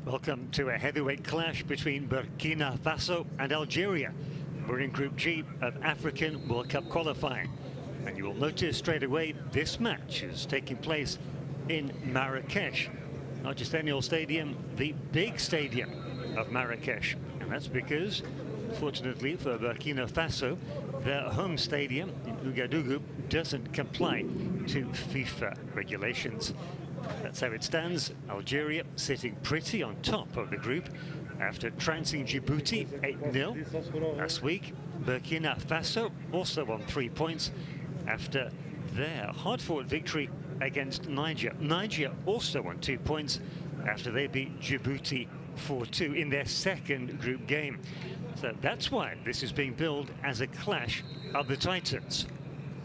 Welcome to a heavyweight clash between Burkina Faso and Algeria. We're in Group G of African World Cup qualifying. And you will notice straight away this match is taking place in Marrakesh. Not just any old stadium, the big stadium of Marrakesh. And that's because, fortunately for Burkina Faso, their home stadium in Ouagadougou doesn't comply to FIFA regulations. That's how it stands. Algeria sitting pretty on top of the group after trouncing Djibouti 8-0 last week. Burkina Faso also on 3 points after their hard-fought victory against Niger. Niger also on 2 points after they beat Djibouti 4-2 in their second group game. So that's why this is being billed as a clash of the Titans.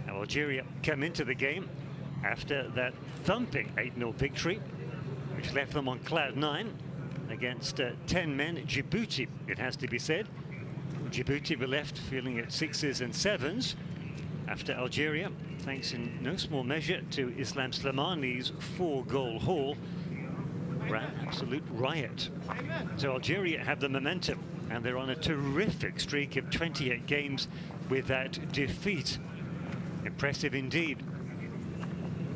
Now Algeria come into the game after that thumping 8-0 victory, which left them on cloud 9 against 10 men Djibouti, it has to be said. Djibouti were left feeling at 6s and 7s after Algeria, thanks in no small measure to Islam Slimani's 4-goal haul, ran absolute riot. So Algeria have the momentum, and they're on a terrific streak of 28 games without defeat. Impressive indeed.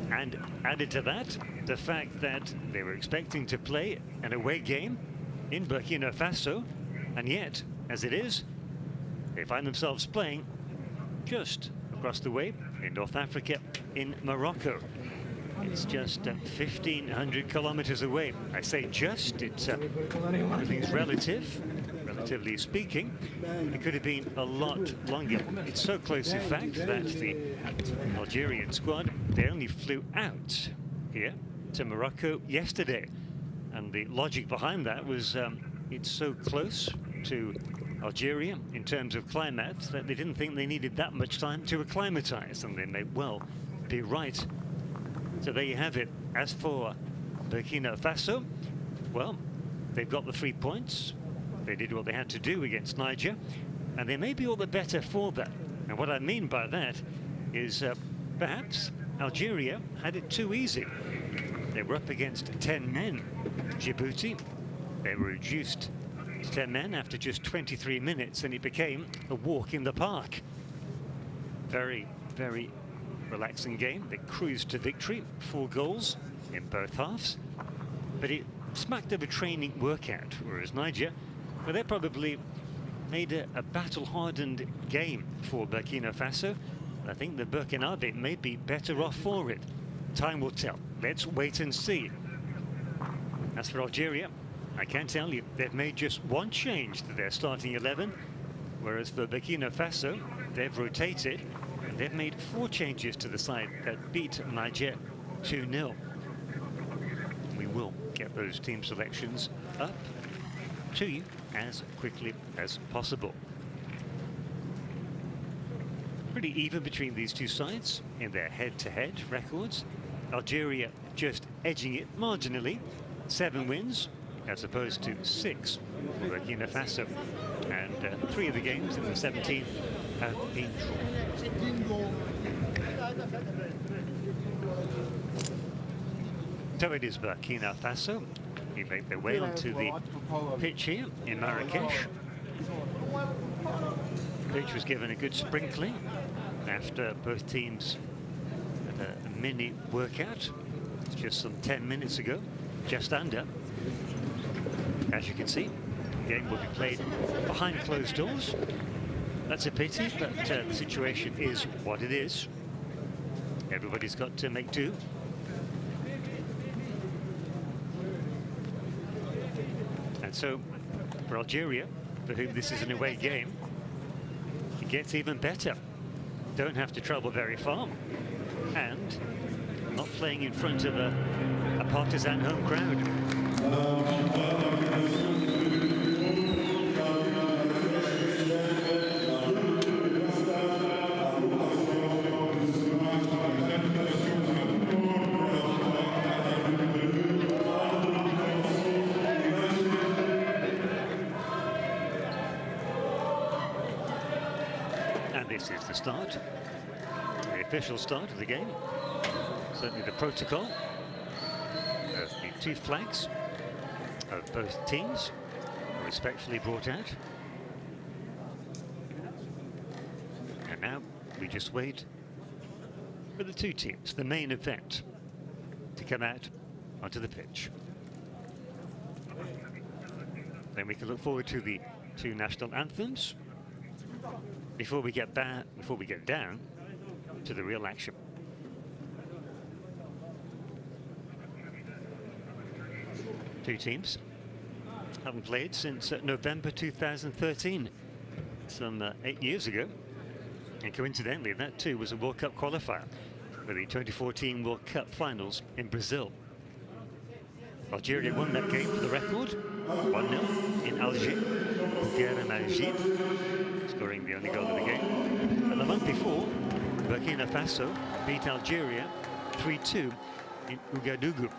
And added to that, the fact that they were expecting to play an away game in Burkina Faso, and yet, as it is, they find themselves playing just across the way in North Africa, in Morocco. It's just 1,500 kilometers away. I say just, it's everything's relatively speaking. It could have been a lot longer. It's so close, in fact, that the Algerian squad, they only flew out here to Morocco yesterday. And the logic behind that was it's so close to Algeria in terms of climate that they didn't think they needed that much time to acclimatize, and they may well be right. So there you have it. As for Burkina Faso, well, they've got the 3 points. They did what they had to do against Niger, and they may be all the better for that. And what I mean by that is perhaps Algeria had it too easy. They were up against 10 men. Djibouti, they were reduced to 10 men after just 23 minutes, and it became a walk in the park. Very, very relaxing game. They cruised to victory, 4 goals in both halves. But it smacked of a training workout, whereas Niger, well, they probably made a battle-hardened game for Burkina Faso. I think the Burkinabe may be better off for it. Time will tell. Let's wait and see. As for Algeria, I can tell you they've made just 1 change to their starting 11, whereas for Burkina Faso, they've rotated and they've made 4 changes to the side that beat Niger 2-0. We will get those team selections up to you as quickly as possible. Pretty even between these two sides in their head-to-head records. Algeria just edging it marginally. 7 wins as opposed to 6 for Burkina Faso. And 3 of the games in the 17 have been drawn. So it is Burkina Faso. They make their way onto the pitch here in Marrakesh. The pitch was given a good sprinkling after both teams had a mini workout just some 10 minutes ago, just under. As you can see, the game will be played behind closed doors. That's a pity, but the situation is what it is. Everybody's got to make do. And so, for Algeria, for whom this is an away game, it gets even better. Don't have to travel very far, and not playing in front of a partisan home crowd. This is the start, the official start of the game. Certainly the protocol of the 2 flags of both teams are respectfully brought out. And now we just wait for the 2 teams, the main event, to come out onto the pitch. Then we can look forward to the 2 national anthems before we get down to the real action. Two teams haven't played since November 2013, some 8 years ago. And coincidentally, that too was a World Cup qualifier for the 2014 World Cup finals in Brazil. Algeria won that game for the record, 1-0 in Alger. Scoring the only goal of the game. And the month before, Burkina Faso beat Algeria 3-2 in Ouagadougou.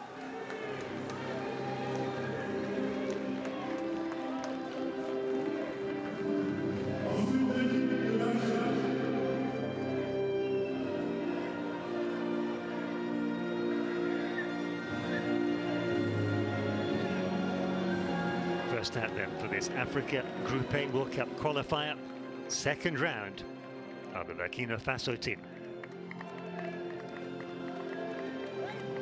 First out then for this Africa Group A World Cup qualifier. Second round of the Burkina Faso team.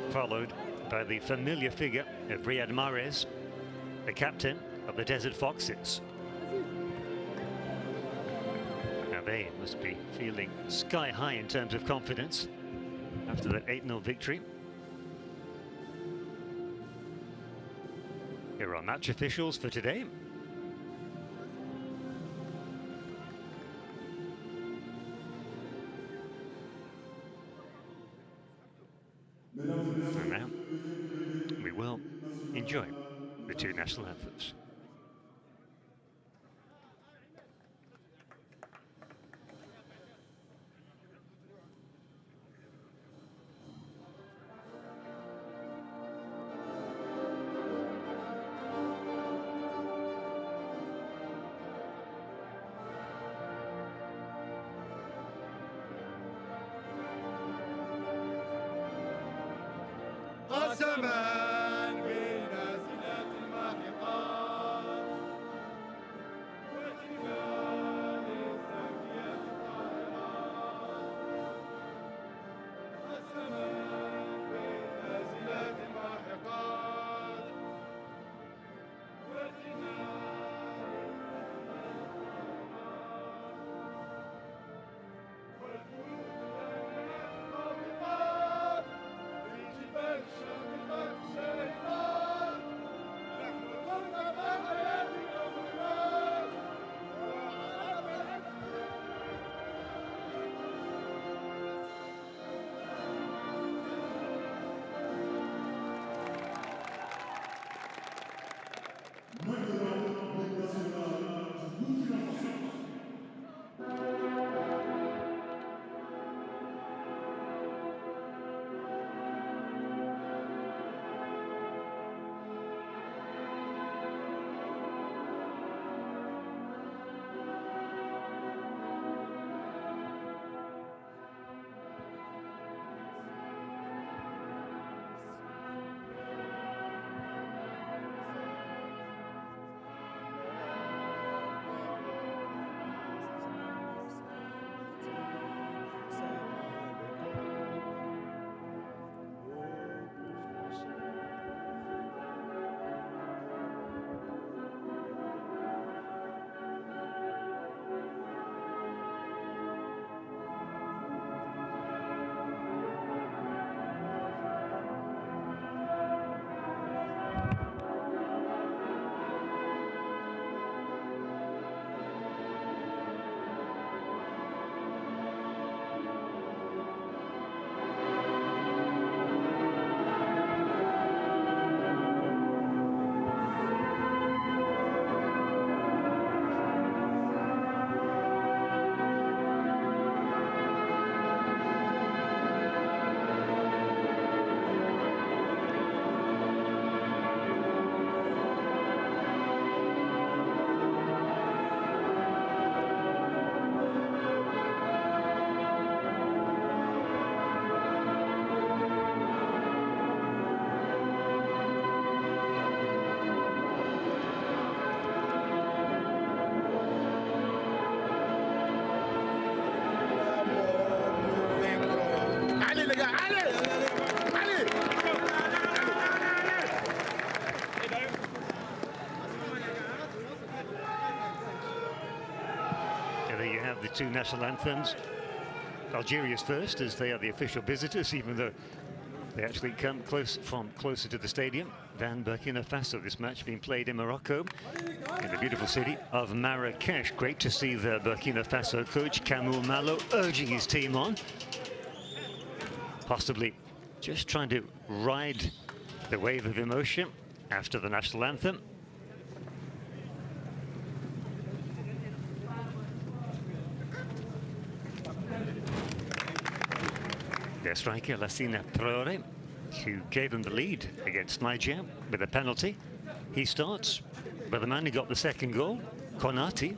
Followed by the familiar figure of Riyad Mahrez, the captain of the Desert Foxes. Now they must be feeling sky high in terms of confidence after that 8-0 victory. Here are match officials for today. And now we will enjoy the 2 national anthems. الزمان بين نازلات الماحقات والجبال الزاكيات الطاهرات. الزمان بين نازلات الماحقات والجبال والجنود الخافقات في جبال الشام الخاكسة. have the two national anthems. Algeria's first, as they are the official visitors, even though they actually come closer to the stadium than Burkina Faso. This match being played in Morocco, in the beautiful city of Marrakesh. Great to see the Burkina Faso coach, Cameroon Malo, urging his team on. Possibly just trying to ride the wave of emotion after the national anthem. Their striker, Lassina Traoré, who gave them the lead against Niger with a penalty. He starts, but the man who got the second goal, Konati,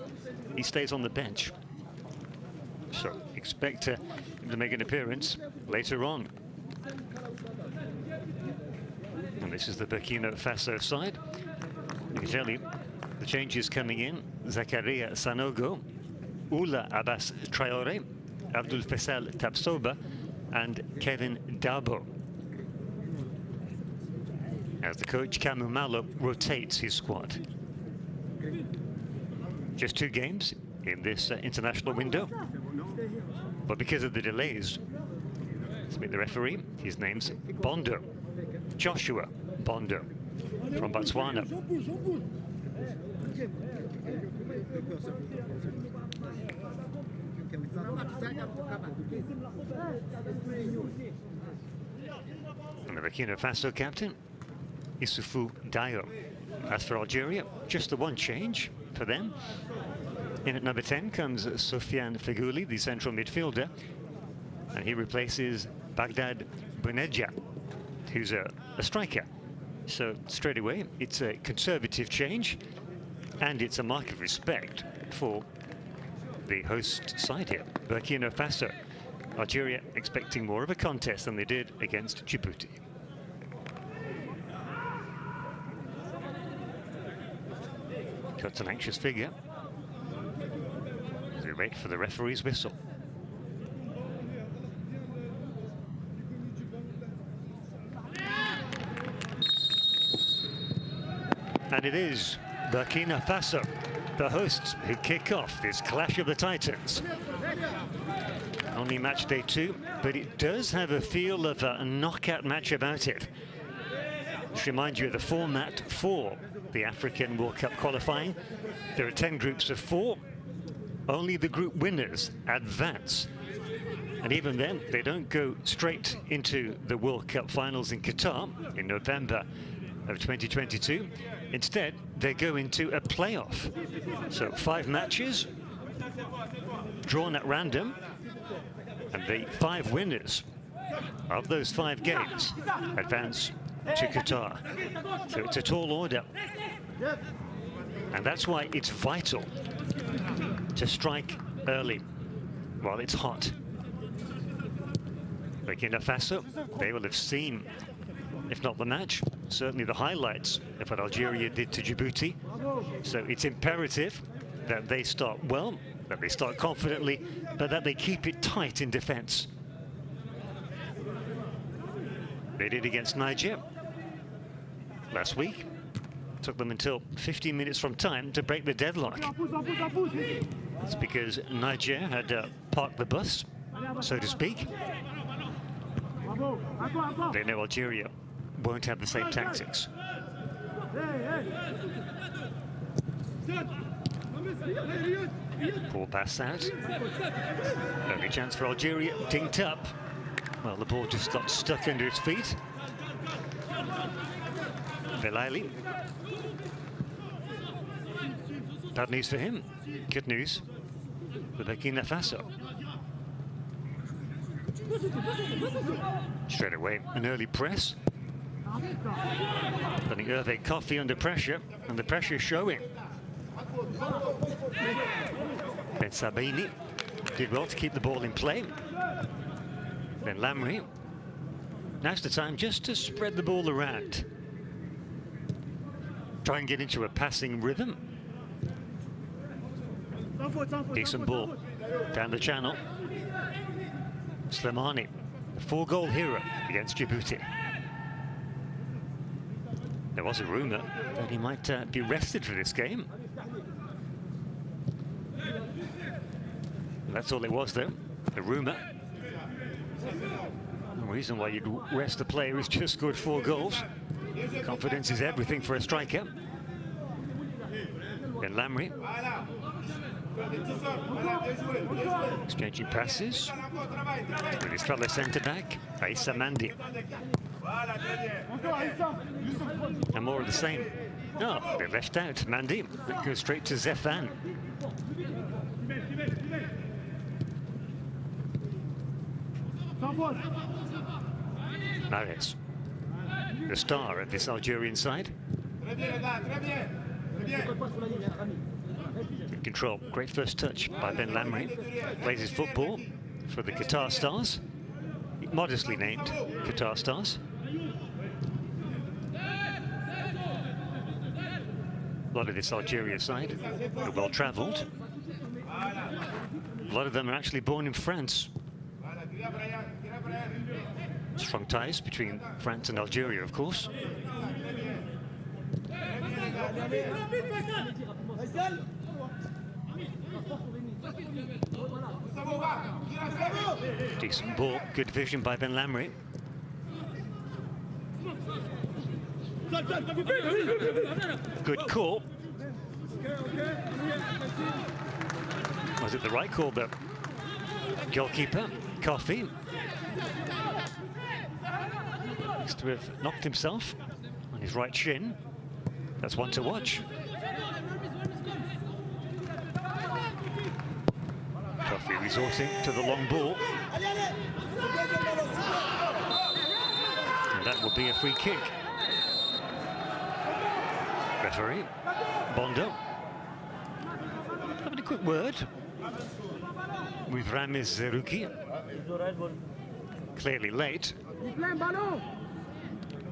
he stays on the bench. So expect him to make an appearance later on. And this is the Burkina Faso side. I can tell you, the changes coming in: Zakaria Sanogo, Oula Abbas Traoré, Abdul Faisal Tabsoba, and Kevin Dabo, as the coach Cameroon Malo rotates his squad. Just 2 games in this international window, but because of the delays, let's meet the referee. His name's Bondo, Joshua Bondo, from Botswana. And the Burkina Faso captain, Issoufou Dayo. As for Algeria, just the one change for them. In at number 10 comes Sofiane Fegouli, the central midfielder, and he replaces Baghdad Bounedjah, who's a striker. So straight away, it's a conservative change, and it's a mark of respect for the host side here, Burkina Faso. Algeria expecting more of a contest than they did against Djibouti. Cuts an anxious figure as we wait for the referee's whistle. And it is Burkina Faso, the hosts, who kick off this clash of the Titans. Only match day 2, but it does have a feel of a knockout match about it. Just remind you of the format for the African World Cup qualifying. There are 10 groups of 4. Only the group winners advance. And even then, they don't go straight into the World Cup finals in Qatar in November of 2022. Instead, they go into a playoff. So 5 matches drawn at random, and the 5 winners of those 5 games advance to Qatar. So it's a tall order, and that's why it's vital to strike early while it's hot. Burkina Faso, they will have seen, if not the match, certainly the highlights of what Algeria did to Djibouti. So it's imperative that they start well, that they start confidently, but that they keep it tight in defense. They did against Niger last week. Took them until 15 minutes from time to break the deadlock. That's because Niger had parked the bus, so to speak. They know Algeria won't have the same tactics. Poor pass out. Only chance for Algeria, dinked up. Well, the ball just got stuck under its feet. Belaili. Bad news for him. Good news for Burkina Faso. Straight away, an early press. Putting Hervé Coffey under pressure, and the pressure is showing. Ben Sabini did well to keep the ball in play. Then Lamry. Now's the time just to spread the ball around. Try and get into a passing rhythm. Decent ball down the channel. Slimani, the 4-goal hero against Djibouti. There was a rumour that he might be rested for this game. That's all it was, though. A rumour. The reason why you'd rest a player who's just scored 4 goals. Confidence is everything for a striker. Then Lamry. Exchanging passes with his fellow centre-back, Aissa Mandi. And more of the same. No, they left out Mandi. That goes straight to Zefan. Mahrez, the star of this Algerian side. Good control, great first touch by Ben Lamry. Plays his football for the Qatar Stars, modestly named Qatar Stars. A lot of this Algeria side are well travelled. A lot of them are actually born in France. Strong ties between France and Algeria, of course. Decent ball, good vision by Ben Lamry. Good call. Was it the right call, though? Goalkeeper, Coffey. Looks to have knocked himself on his right shin. That's one to watch. Coffey resorting to the long ball. And that will be a free kick. Referee, Bondo. Having a quick word with Ramiz Zerouki. Clearly late.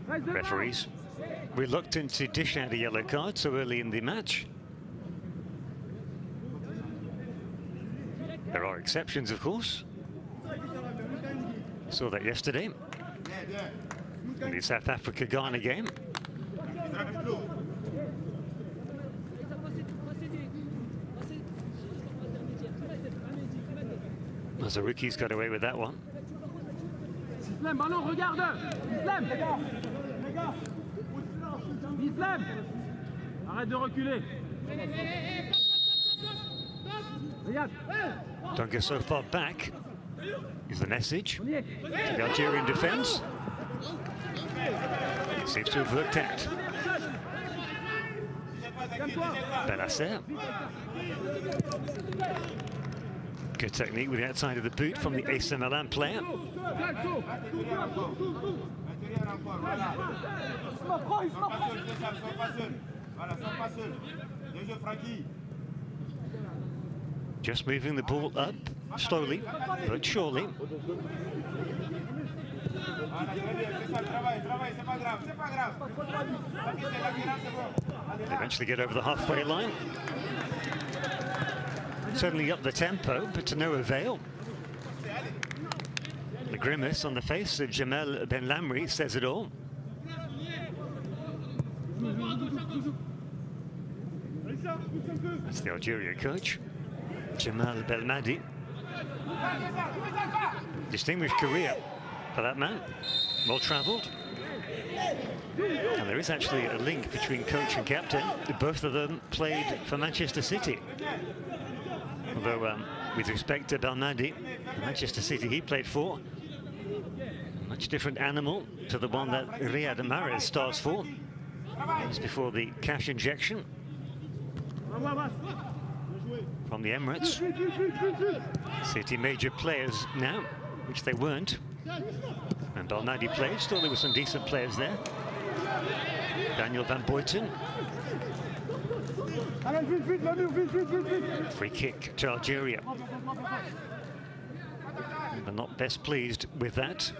Referees reluctant to dish out a yellow card so early in the match. There are exceptions, of course. Saw that yesterday in the South Africa-Ghana game. Zerouki's got away with that one. Don't go so far back, is the message to the Algerian defence. It seems to have worked out. Benasser. Good technique with the outside of the boot from the AC Milan player. Just moving the ball up slowly but surely. They eventually get over the halfway line. Certainly up the tempo, but to no avail. The grimace on the face of Jamel Ben Lamry says it all. That's the Algeria coach, Jamal Belmadi. Distinguished career for that man, well travelled. And there is actually a link between coach and captain. Both of them played for Manchester City. Although, with respect to Belmadi, the Manchester City he played for, a much different animal to the one that Riyad Mahrez stars for. Just before the cash injection from the Emirates. City major players now, which they weren't. And Belmadi played, still there were some decent players there. Daniel Van Buiten. Free kick to Algeria. They're not best pleased with that.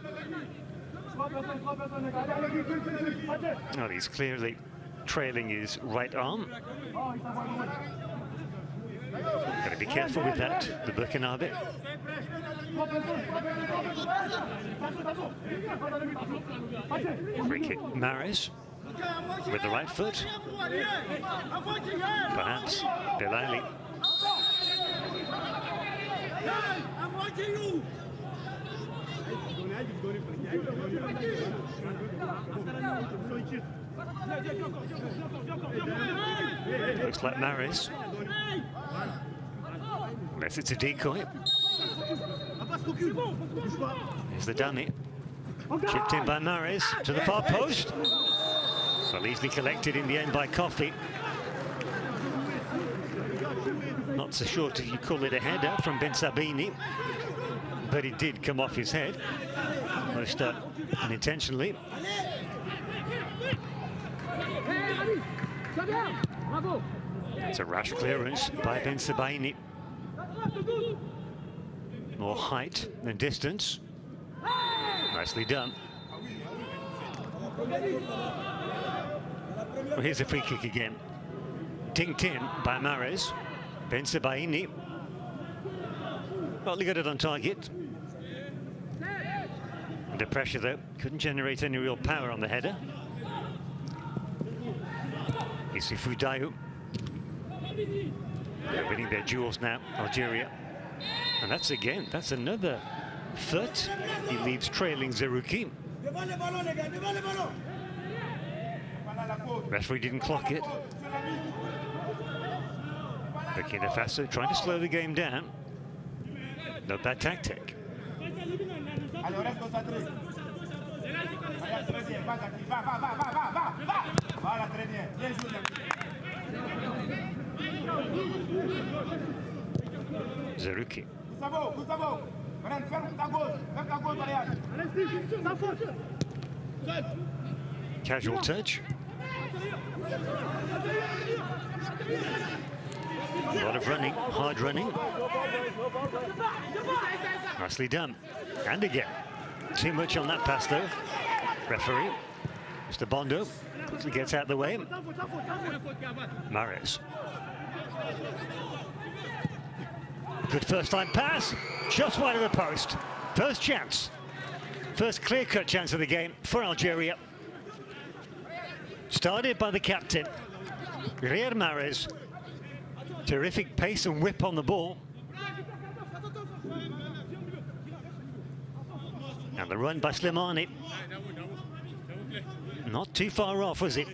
Oh, he's clearly trailing his right arm. Got to be careful with that, the Burkinabe. Free kick, Mahrez with the right foot. Perhaps Belali. I'm watching you. Looks like Maris. Unless it's a decoy. Here's the dummy. Chipped in by Maris to the far post. Well, easily collected in the end by Coffey. Not so sure till you call it a header from Ben Sabini, but it did come off his head, most unintentionally. It's a rash clearance by Ben Sabini. More height than distance. Nicely done. Well, here's a free kick again. Dinked in by Mares. Ben Sabaini. Well, he got it on target. Under pressure though, couldn't generate any real power on the header. Isufu Dayu. They're winning their duels now, Algeria. And that's another foot. He leads trailing Zerouki. Referee didn't clock it. Burkina Faso trying to slow the game down. No bad tactic. Zerouki. Casual touch. A lot of running, hard running. Nicely done. And again. Too much on that pass though. Referee, Mr. Bondo, quickly gets out of the way. Maris. Good first time pass. Just wide of the post. First chance. First clear-cut chance of the game for Algeria. Started by the captain, Riyad Mahrez. Terrific pace and whip on the ball. And the run by Slimani. Not too far off, was it?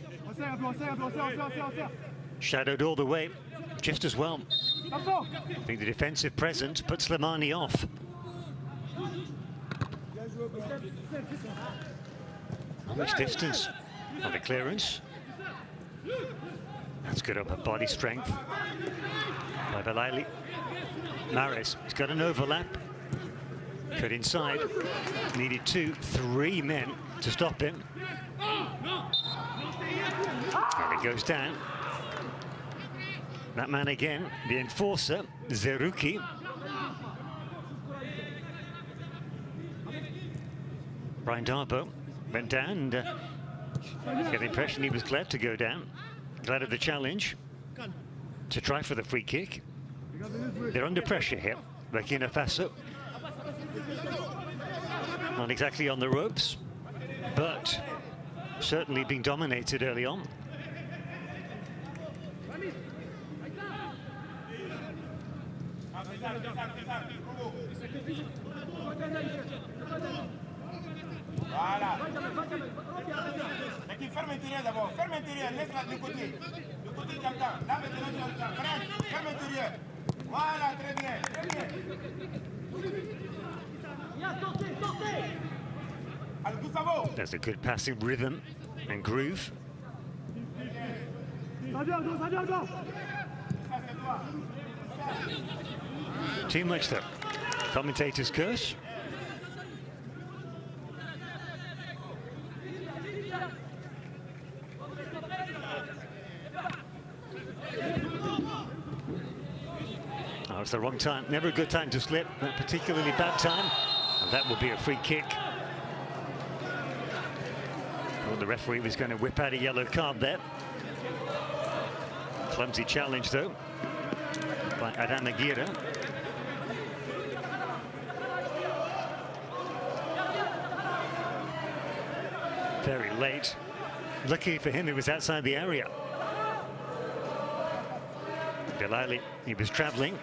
Shadowed all the way, just as well. I think the defensive presence put Slimani off. Not much distance on the clearance. That's good upper body strength by Belaili. Maris, he's got an overlap. Cut inside. Needed 2-3 men to stop him. And it goes down. That man again, the enforcer, Zerouki. Brian Darbo went down and get the impression he was glad to go down. Glad of the challenge to try for the free kick. They're under pressure here, Burkina Faso. Not exactly on the ropes, but certainly being dominated early on. Voilà. L'équipe ferme intérieur d'abord. Ferme intérieur, laisse-la du côté. Du côté qui attend. Là maintenant tu attends. Ferme intérieur. Voilà, très bien, très bien. There's a good passing rhythm and groove. Too much though. Commentators curse. Oh, it's the wrong time. Never a good time to slip. That particularly bad time. And that will be a free kick. Well, the referee was going to whip out a yellow card there. Clumsy challenge though by Adam Aguirre. Very late. Lucky for him, it was outside the area. Belaili, he was travelling.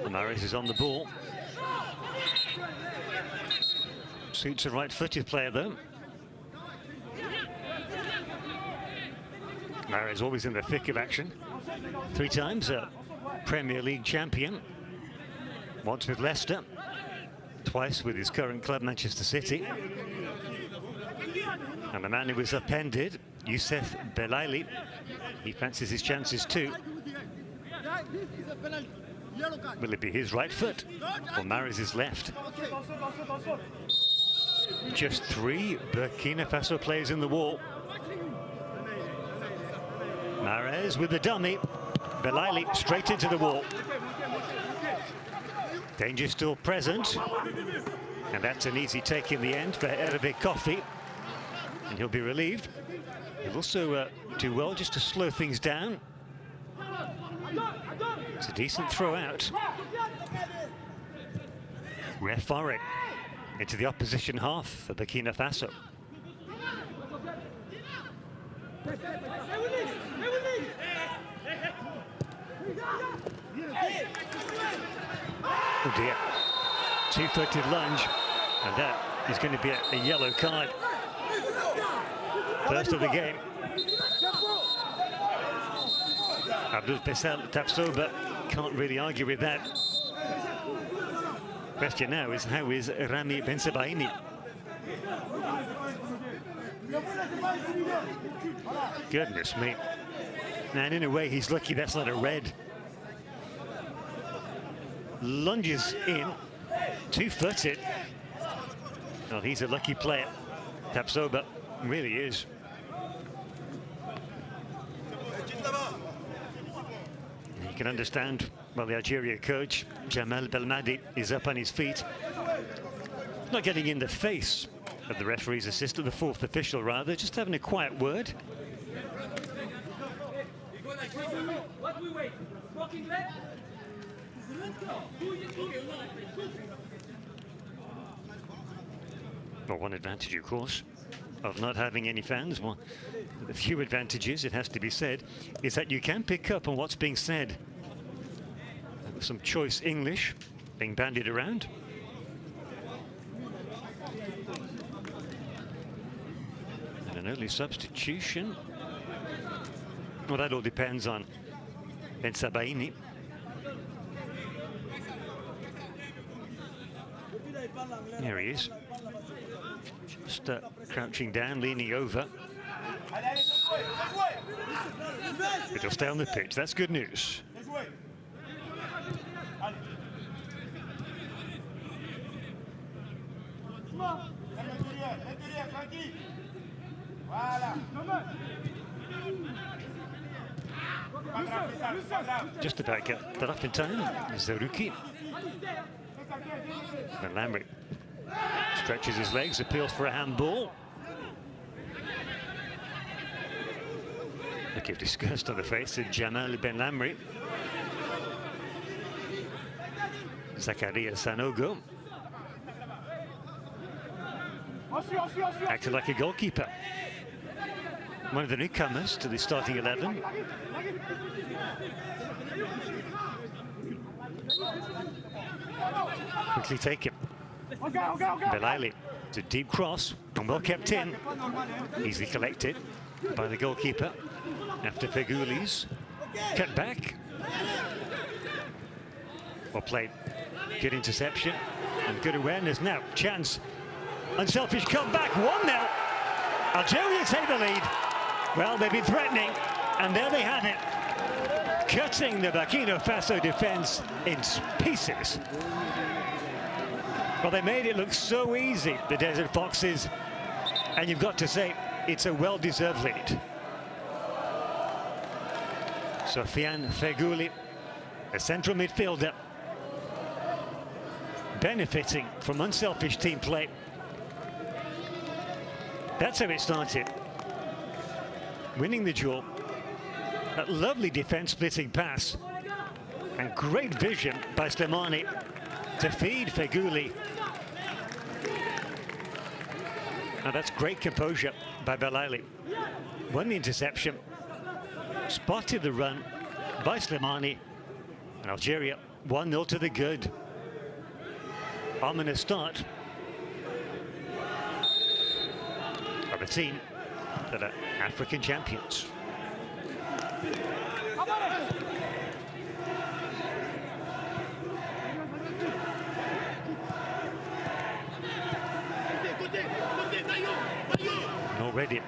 Mahrez is on the ball. Suits a right-footed player, though. Mahrez always in the thick of action. 3 times a Premier League champion. Once with Leicester, twice with his current club, Manchester City. And the man who was upended, Youssef Belaili, he fancies his chances too. Will it be his right foot or Mahrez's left? Just 3 Burkina Faso players in the wall. Mahrez with the dummy. Belaili straight into the wall. Danger still present. And that's an easy take in the end for Hervé Kofi. And he'll be relieved. He'll also do well just to slow things down. It's a decent throw out. Faroe into the opposition half for Burkina Faso. Oh dear. 2-footed lunge, and that is going to be a yellow card. First of the game. Abdul Pesel Tapsoba can't really argue with that. Question now is, how is Rami Bensebaini? Goodness me. And in a way, he's lucky that's not a red. Lunges in, 2-footed. Well, he's a lucky player. Tapsoba really is. You can understand, well, the Algeria coach, Jamal Belmadi, is up on his feet. Not getting in the face of the referee's assistant, the 4th official rather, just having a quiet word. Well, one advantage, of course, of not having any fans, well, the few advantages, it has to be said, is that you can pick up on what's being said. Some choice English being bandied around. And an early substitution. Well, that all depends on Bensebaini. There he is. Just crouching down, leaning over. But he'll stay on the pitch. That's good news. Just about get that up in time. Zaruki. And Lamrick stretches his legs, appeals for a handball. Look of disgust on the face of Jamal Ben Lamri. Zakaria Sanogo acted like a goalkeeper. One of the newcomers to the starting 11. Quickly taken. Belaili, it's a deep cross and well kept in. Easily collected by the goalkeeper after Fegouli's cut back. Well played. Good interception and good awareness. Now, chance. Unselfish comeback. 1-0. Algeria take the lead. Well, they've been threatening, and there they have it. Cutting the Burkina Faso defense in pieces. Well, they made it look so easy, the Desert Foxes. And you've got to say, it's a well-deserved lead. Sofiane Fegouli, a central midfielder, benefiting from unselfish team play. That's how it started. Winning the duel. That lovely defense splitting pass. And great vision by Slimani. to feed Feghouli. Now that's great composure by Belaili. Won the interception, spotted the run by Slimani, and Algeria 1-0 to the good. Ominous start of a team that are African champions. And already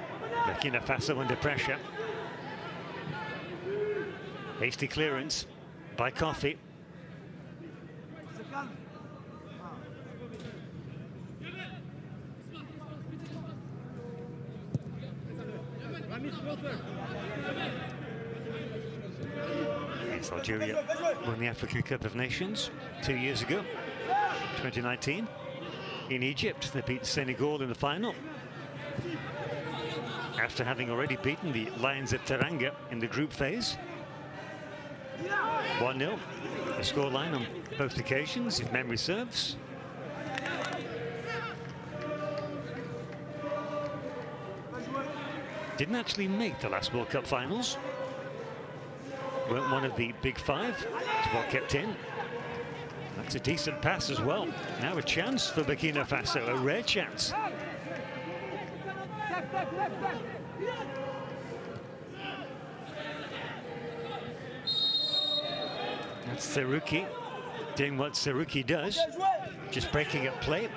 Burkina Faso under pressure. Hasty clearance by Kofi. Yes, Algeria won the African Cup of Nations 2 years ago, 2019. In Egypt, they beat Senegal in the final, after having already beaten the Lions of Teranga in the group phase. 1-0, the scoreline on both occasions, if memory serves. Didn't actually make the last World Cup finals. Weren't one of the big five. It's well kept in. That's a decent pass as well. Now a chance for Burkina Faso, a rare chance. That's Seruki doing what Seruki does, just breaking up play.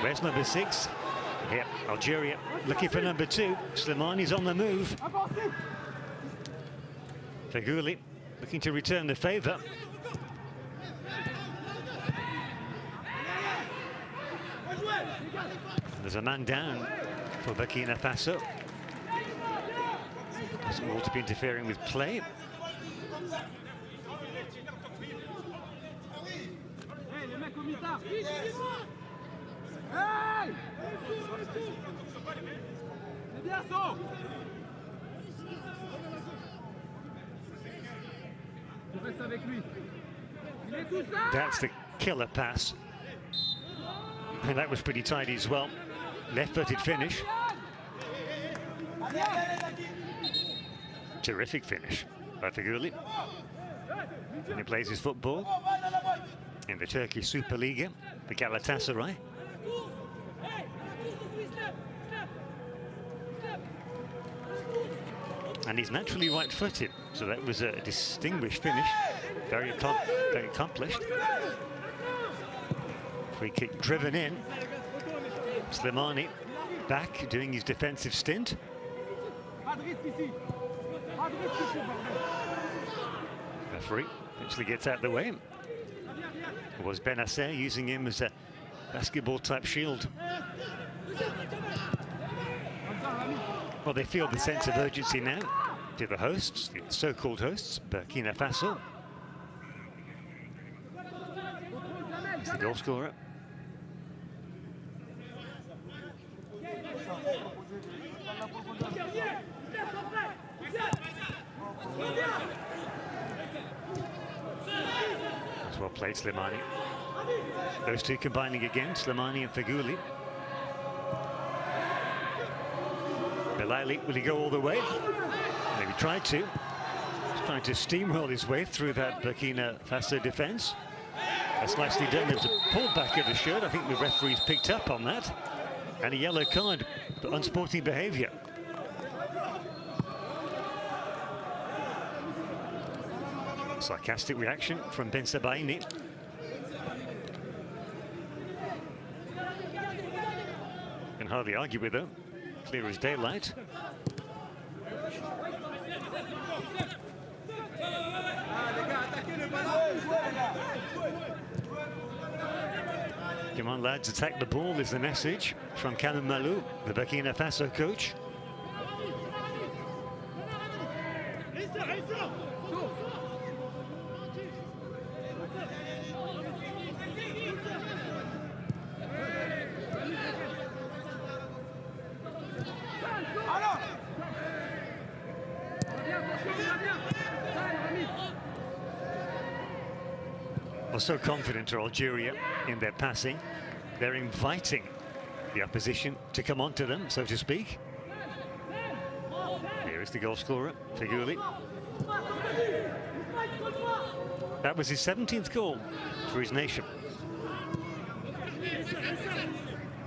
Where's number 6? Here, Algeria looking for number 2. Slimani's on the move. Feghouli looking to return the favour. There's a man down for Burkina Faso. Doesn't want to be interfering with play. That's the killer pass. And that was pretty tidy as well. Left-footed finish. Terrific finish by Feghouli. And he plays his football in the Turkish Superliga, the Galatasaray. And he's naturally right-footed, so that was a distinguished finish. Very accomplished. Free kick driven in. Slimani back doing his defensive stint. Referee eventually gets out of the way. It was Benasser using him as a basketball-type shield. Well, they feel the sense of urgency now to the hosts, the so-called hosts, Burkina Faso. It's the goal scorer. That's well played, Slimani. Those two combining again, Slimani and Feghouli. Belaili, will he go all the way? Maybe tried to. He's trying to steamroll his way through that Burkina Faso defence. That's nicely done. There was a pullback of the shirt. I think the referee's picked up on that. And a yellow card for unsporting behaviour. Sarcastic reaction from Ben Sebaini. Can hardly argue with her. Clear as daylight. Come on, lads, attack the ball is the message from Cameroon Malou, the Burkina Faso coach. Well, so confident are Algeria in their passing. They're inviting the opposition to come onto them, so to speak. Here is the goal scorer, Feghouli. That was his 17th goal for his nation.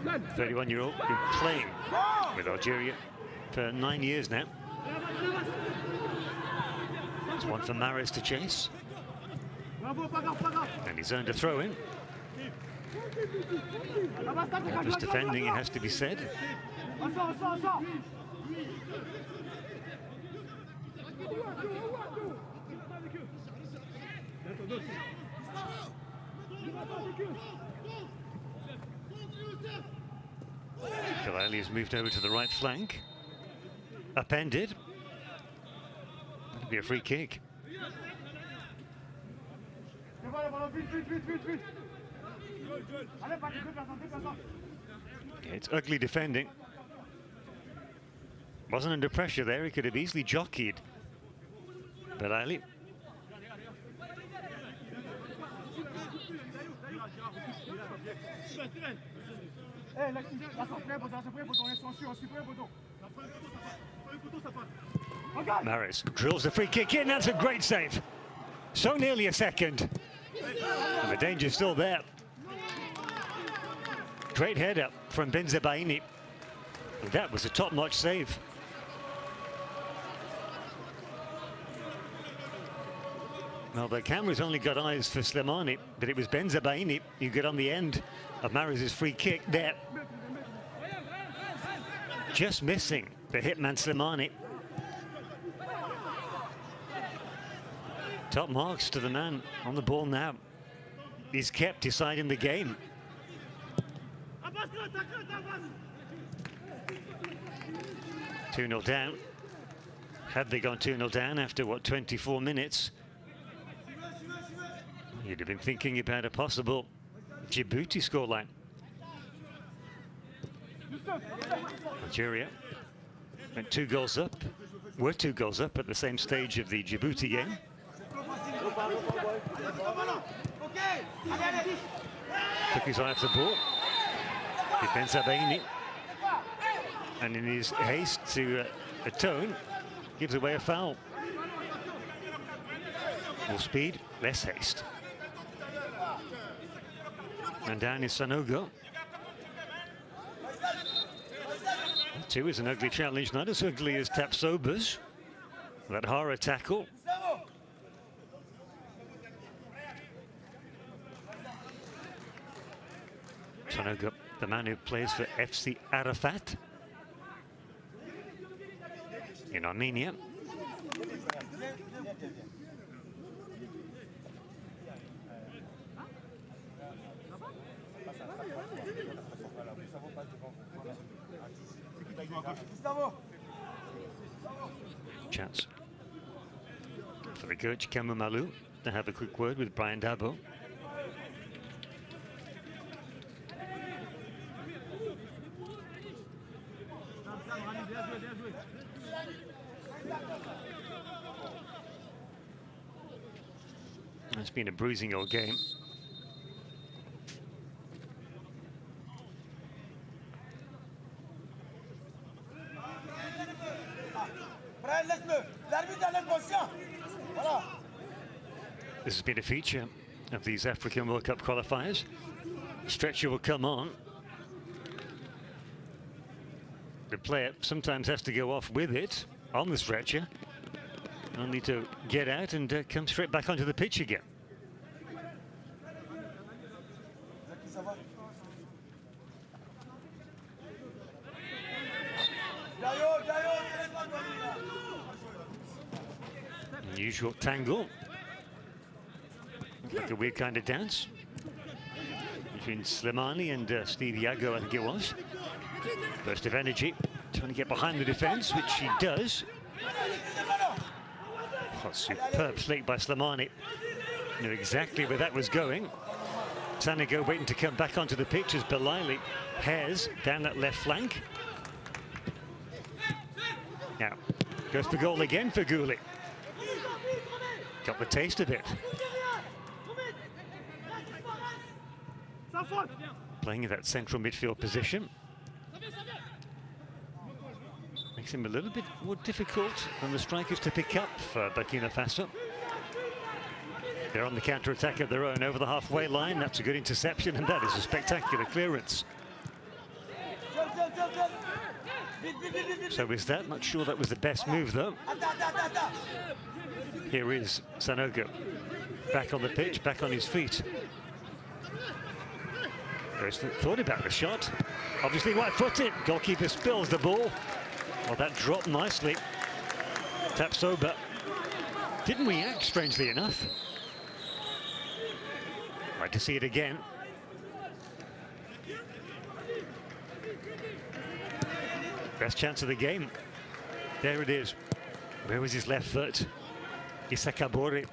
31-year-old, been playing with Algeria for 9 years now. There's one for Maris to chase. And he's earned a throw-in. That was defending, it has to be said. Bilali has moved over to the right flank. Upended. That'll be a free kick. Yeah, it's ugly defending. Wasn't under pressure there, he could have easily jockeyed Bilali. Maris drills the free kick in, that's a great save. So nearly a second. And the danger's still there. Great header from Benzebaini. That was a top-notch save. Well, the camera's only got eyes for Slimani, but it was Benzebaini who got on the end of Maris's free kick there. Just missing the hitman Slimani. Top marks to the man on the ball now. He's kept deciding the game. Two 2-0 down. Had they gone 2-0 down after, what, 24 minutes? You'd have been thinking about a possible Djibouti scoreline. Algeria went 2 goals up. Were 2 goals up at the same stage of the Djibouti game. Took his eye off the ball. Benzabaini. And in his haste to atone, gives away a foul. More speed, less haste. And down is Sanogo. That too is an ugly challenge, not as ugly as Tapsoba's. That horror tackle. Sanogo, the man who plays for FC Arafat in Armenia. Chance for the coach Kamumalu to have a quick word with Brian Dabo. It's been a bruising old game. This has been a feature of these African World Cup qualifiers. Stretcher will come on. The player sometimes has to go off with it on the stretcher, only to get out and come straight back onto the pitch again. Unusual tangle. Like a weird kind of dance between Slimani and Steve Yago, I think it was. Burst of energy, trying to get behind the defence, which he does. Oh, superb slate by Slimani. Knew exactly where that was going. Sanogo waiting to come back onto the pitch as Bilali hairs down that left flank. Now, goes for goal again for Feghouli. Got the taste of it. playing in that central midfield position. Makes him a little bit more difficult than the strikers to pick up for Burkina Faso. They're on the counter-attack of their own over the halfway line. That's a good interception, and that is a spectacular clearance. So is that? Not sure that was the best move, though. Here is Sanogo. Back on the pitch, back on his feet. There's thought about the shot. Obviously right-footed. Goalkeeper spills the ball. Well, that dropped nicely. Taps over. Didn't react, strangely enough. Like to see it again. Best chance of the game. There it is. Where was his left foot? Isakabori.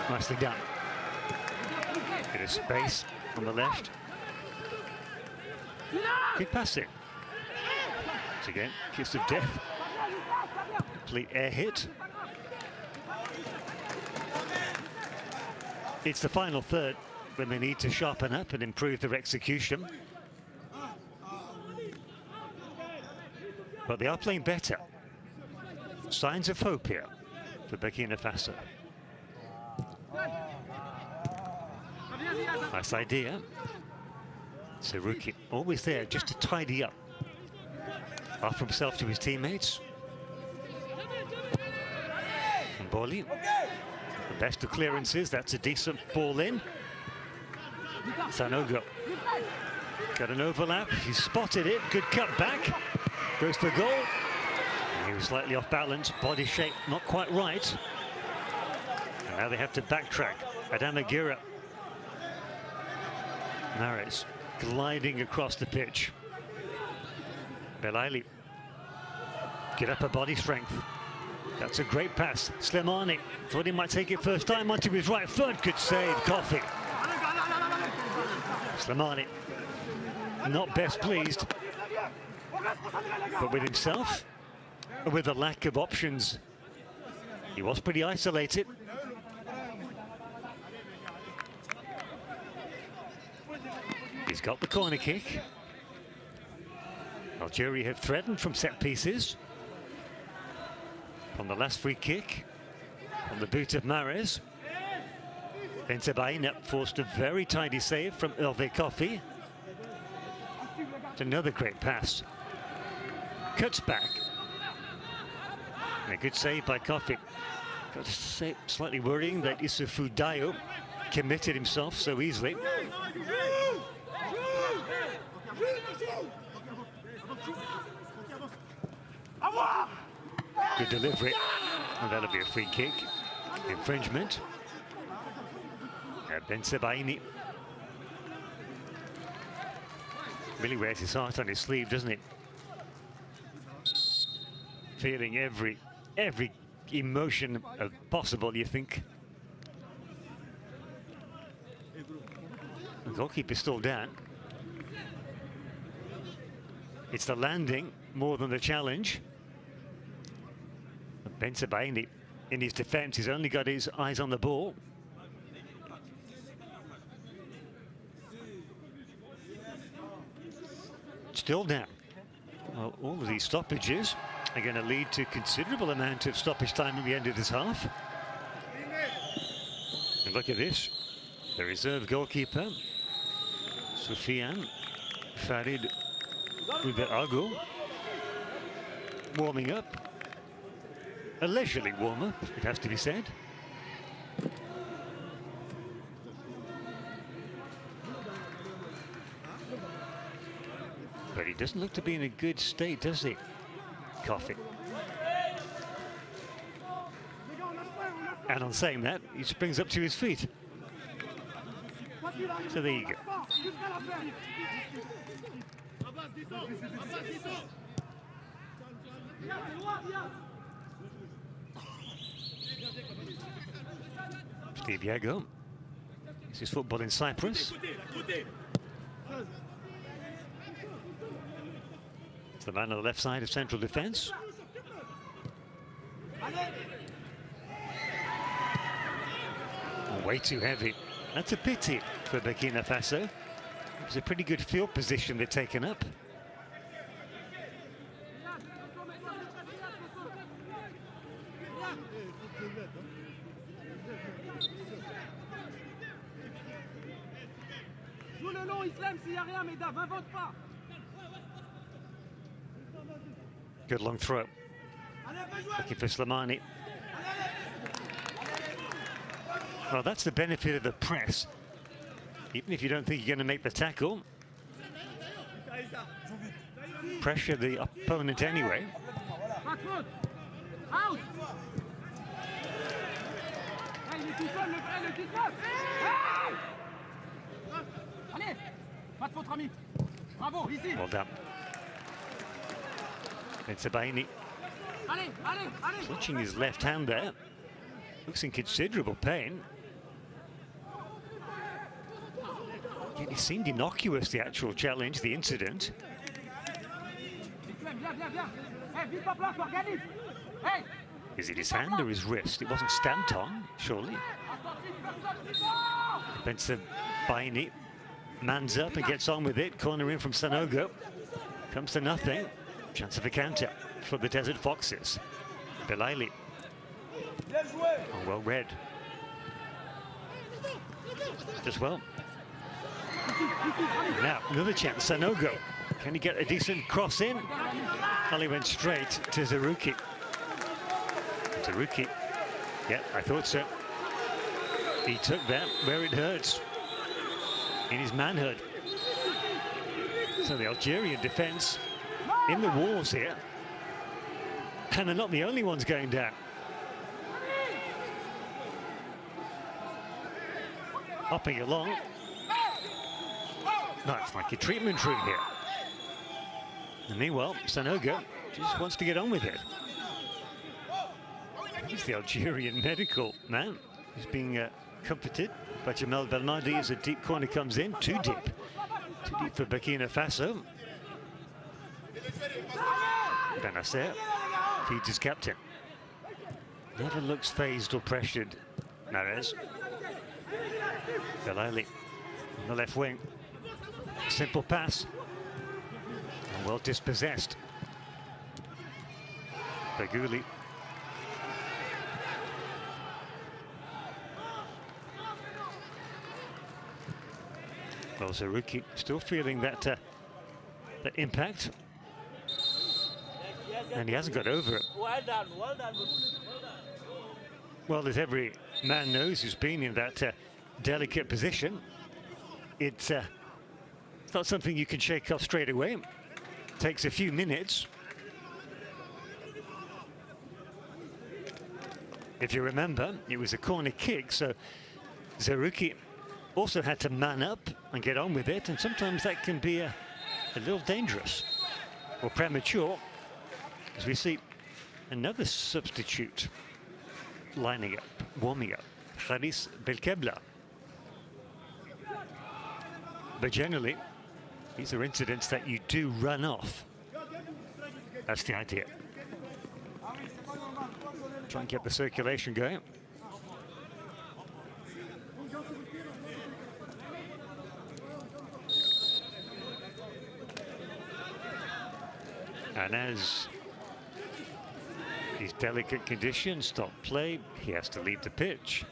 Nicely done. Bit of space on the left. Good passing. Once again, kiss of death. Complete air hit. It's the final third when they need to sharpen up and improve their execution. But they are playing better. Signs of hope here for Burkina Faso. Nice idea. Seruki, always there just to tidy up. Offer himself to his teammates. And Boli, the best of clearances. That's a decent ball in. Sanogo got an overlap. He spotted it. Good cut back. Goes for goal. He was slightly off balance. Body shape not quite right. And now they have to backtrack. Adama Gira. Mares gliding across the pitch. Belaili. Get up a body strength. That's a great pass. Slimani thought he might take it first time onto his right foot. Good save, Coffee. Slimani not best pleased, but with himself, with the lack of options, he was pretty isolated. He's got the corner kick. Algeria have threatened from set pieces. From the last free kick, on the boot of Mares. Bensebaina forced a very tidy save from Hervé Coffee. It's another great pass. Cuts back. And a good save by Coffee. Got to say, slightly worrying that Issoufou Dayo committed himself so easily. Good delivery, and that'll be a free kick. Infringement. Bensebaini really wears his heart on his sleeve, doesn't it? Feeling every emotion possible, you think. The goalkeeper's still down. It's the landing more than the challenge. Bensebaini, in his defence, he's only got his eyes on the ball. Still down. Well, all of these stoppages are going to lead to considerable amount of stoppage time at the end of this half. And look at this. The reserve goalkeeper, Soufiane Farid Ubeago, warming up. A leisurely warm-up, it has to be said. But he doesn't look to be in a good state, does he? Coffee. And on saying that, he springs up to his feet. So there you go. Steve Yago. This is football in Cyprus. It's the man on the left side of central defence. Oh, way too heavy. That's a pity for Burkina Faso. It was a pretty good field position they'd taken up. Good long throw. Looking for Slimani. Well, that's the benefit of the press. Even if you don't think you're going to make the tackle, pressure the opponent anyway. Well done. It's Baini. Clutching his left hand there. Looks in considerable pain. It seemed innocuous, the actual challenge, the incident. Is it his hand or his wrist? It wasn't stamped on, surely. Spencer Baini mans up and gets on with it. Corner in from Sanogo. Comes to nothing. Chance of a counter for the Desert Foxes. Belaili. Oh, well read. Just well. Now, another chance. Sanogo. Can he get a decent cross in? Well, he went straight to Zerouki. Zerouki. Yeah, I thought so. He took that where it hurts. In his manhood. So the Algerian defence in the walls here. And they're not the only ones going down. Hopping along. No, it's like a treatment room here. And meanwhile, Sanogo just wants to get on with it. He's the Algerian medical man. He's being comforted by Jamal Belmadi as a deep corner comes in. Too deep. Too deep for Burkina Faso. Benacer feeds his captain. Never looks phased or pressured. Mahrez. Belaili on the left wing. Simple pass. And well dispossessed. Baguli. Well, Zerouki still feeling that that impact. And he hasn't got over it. Well done, well done. Well, as every man knows who's been in that delicate position, it's not something you can shake off straight away. It takes a few minutes. If you remember, it was a corner kick, so Zerouki also had to man up and get on with it, and sometimes that can be a little dangerous or premature, as we see another substitute lining up, warming up, Haris Belkebla. But generally, these are incidents that you do run off. That's the idea. Try and get the circulation going. And as these delicate conditions stop play, he has to leave the pitch.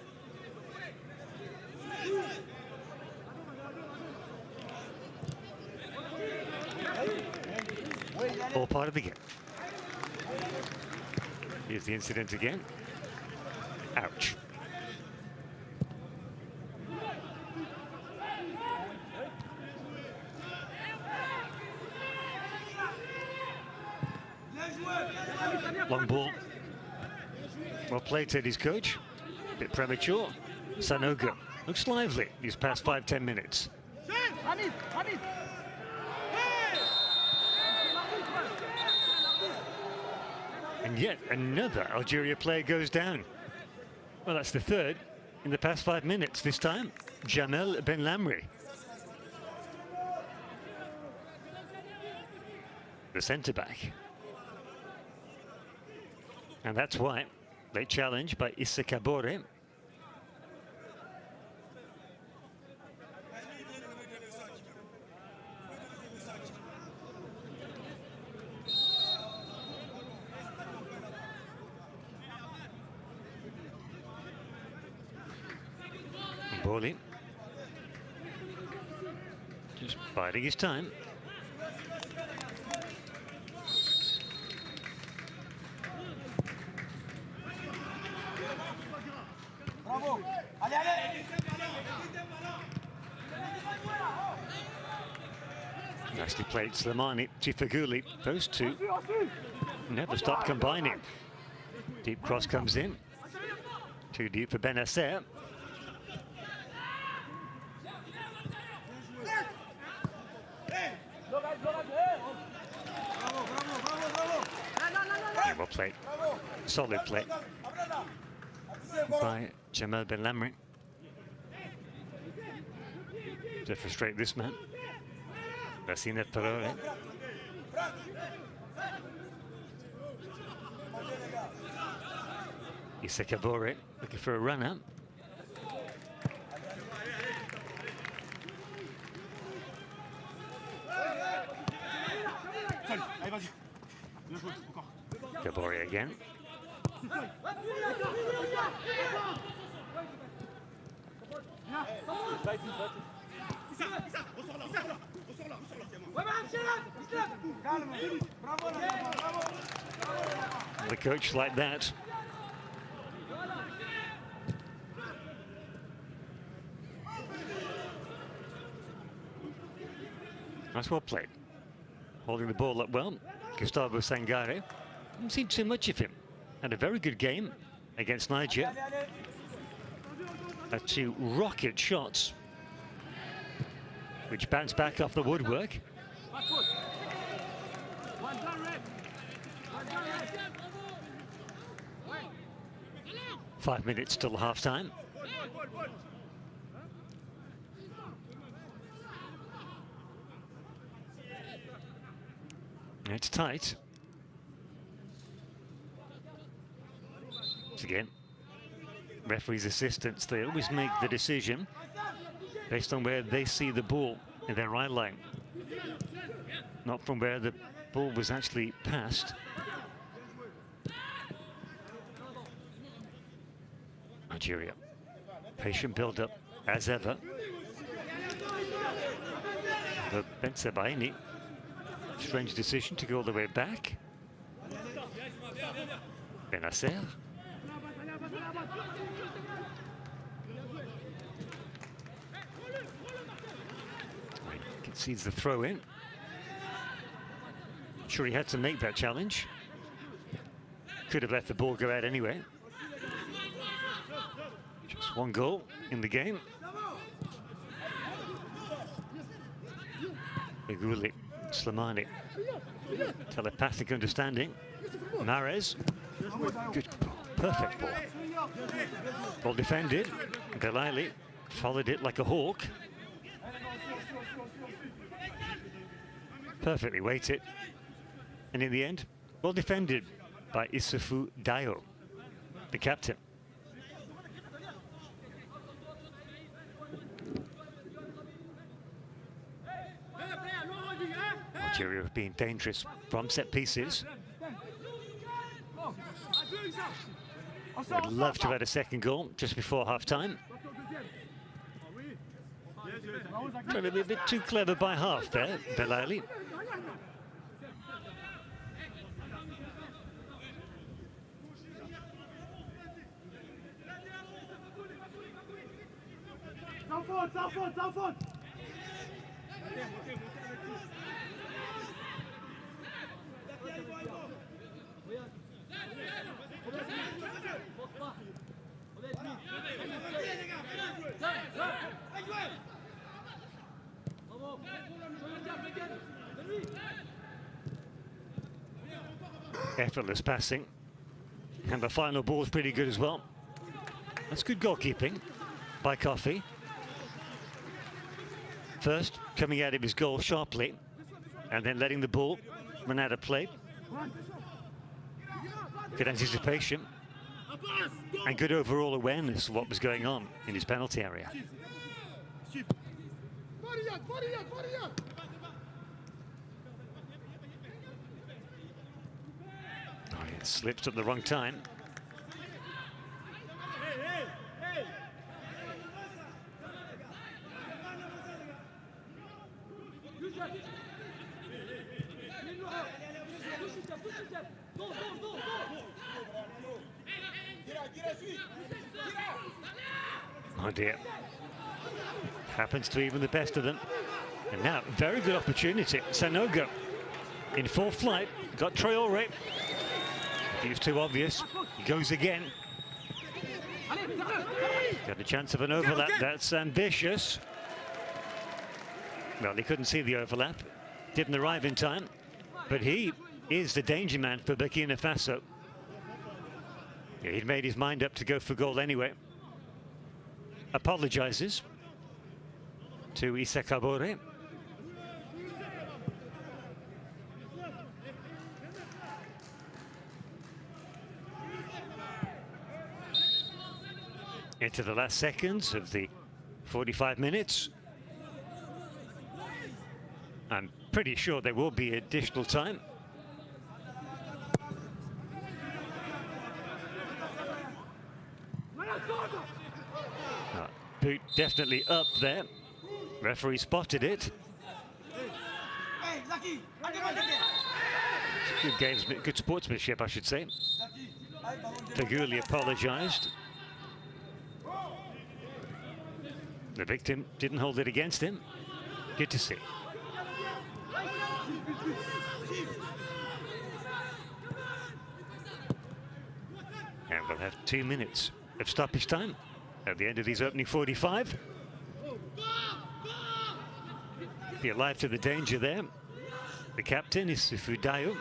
All part of the game. Here's the incident again. Ouch. Long ball. Well played, said his coach. A bit premature. Sanogo looks lively these past 5-10 minutes. And yet another Algeria player goes down. Well, that's the third in the past 5 minutes. This time, Jamel Ben Lamri, the centre-back. And that's why late challenge by Issa Kabore. Boli just biding his time. Bravo. Allez, allez. Nicely played, Slimani, Tifaguli. Those two never stop combining. Deep cross comes in. Too deep for Benacer. Well played. Solid play by Jamel Ben Lamri to frustrate this man. Racine Faroe. Issa Kabore looking for a runner. Kabore again. The coach like that. That's well played. Holding the ball up well. Gustavo Sangare. Haven't seen too much of him. Had a very good game against Niger. Had two rocket shots, which bounced back off the woodwork. 5 minutes till half-time. It's tight. Once again, referee's assistants, they always make the decision based on where they see the ball in their eye line, not from where the ball was actually passed. Algeria, patient build-up as ever. But Ben Sebaini, strange decision to go all the way back. Benacer. He concedes the throw in. Sure, he had to make that challenge. Could have let the ball go out anyway. Just one goal in the game. Iguli, Slimani, telepathic understanding. Mahrez, good ball, perfect ball. Well defended. Belaili followed it like a hawk. Perfectly weighted. And in the end, well defended by Issoufou Dayo, the captain. Algeria have been dangerous from set pieces. Would love to have had a second goal just before half-time. Trying to be a bit too clever by half there, Belaili. Effortless passing, and the final ball is pretty good as well. That's good goalkeeping by Coffey. First, coming out of his goal sharply, and then letting the ball run out of play. Good anticipation, and good overall awareness of what was going on in his penalty area. Oh, it slipped at the wrong time. Oh dear. Happens to even the best of them. And now, very good opportunity. Sanogo in full flight. Got Traore. He was too obvious. He goes again. Got a chance of an overlap. That's ambitious. Well, he couldn't see the overlap. Didn't arrive in time. But he is the danger man for Burkina Faso. Yeah, he'd made his mind up to go for goal anyway. Apologizes to Issa Kabore. Into the last seconds of the 45 minutes. I'm pretty sure there will be additional time. Boot definitely up there. Referee spotted it. Good sportsmanship, I should say. Feguli apologized. The victim didn't hold it against him. Good to see. And we'll have 2 minutes of stoppage time at the end of these opening 45. Be alive to the danger there. The captain is Fudayo.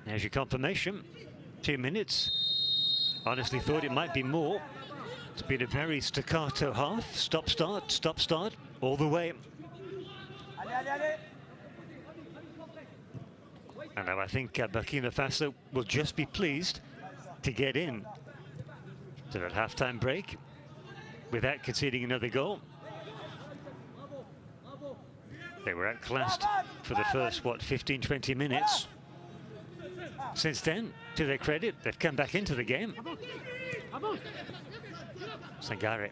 There's your confirmation. 2 minutes. Honestly thought it might be more. It's been a very staccato half. Stop, start, all the way. And now I think Burkina Faso will just be pleased to get in to that half-time break without conceding another goal. They were outclassed for the first, 15, 20 minutes. Since then, to their credit, they've come back into the game. Sangare.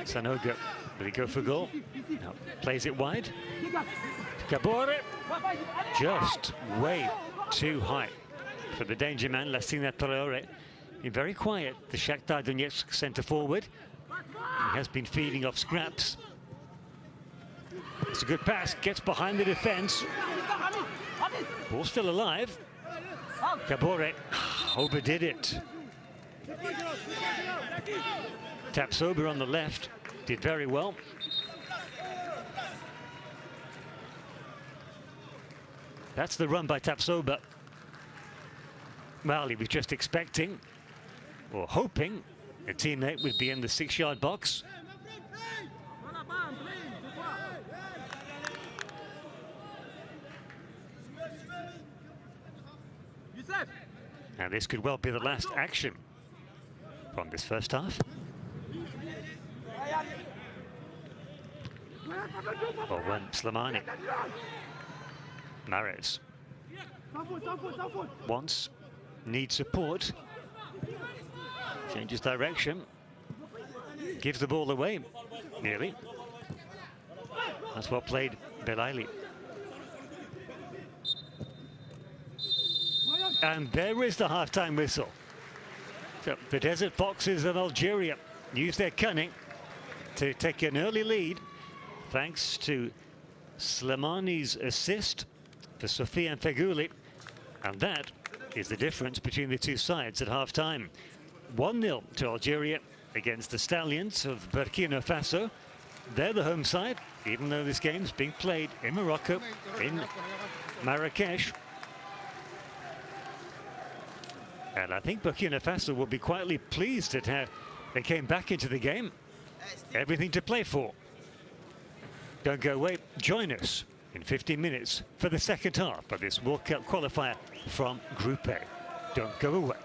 Sanogo, will he go for goal? No, plays it wide. Kabore, just way too high for the danger man, Lassina Traore. Been very quiet, the Shakhtar Donetsk centre forward. He has been feeding off scraps. It's a good pass, gets behind the defence. Ball still alive. Kabore overdid it. Tapsoba on the left, did very well. That's the run by Tapsoba. Well, he was just expecting, or hoping, a teammate would be in the 6-yard box. Now this could well be the last action from this first half. Or when Slimani. Mahrez. Wants, needs support. Changes direction. Gives the ball away, nearly. That's what played Belaili. And there is the half-time whistle. So the Desert Foxes of Algeria use their cunning to take an early lead, thanks to Slimani's assist for Sofiane Feghouli. And that is the difference between the two sides at half-time. 1-0 to Algeria against the Stallions of Burkina Faso. They're the home side, even though this game's being played in Morocco, in Marrakesh. And I think Burkina Faso will be quietly pleased at how they came back into the game. Everything to play for. Don't go away. Join us in 15 minutes for the second half of this World Cup qualifier from Group A. Don't go away.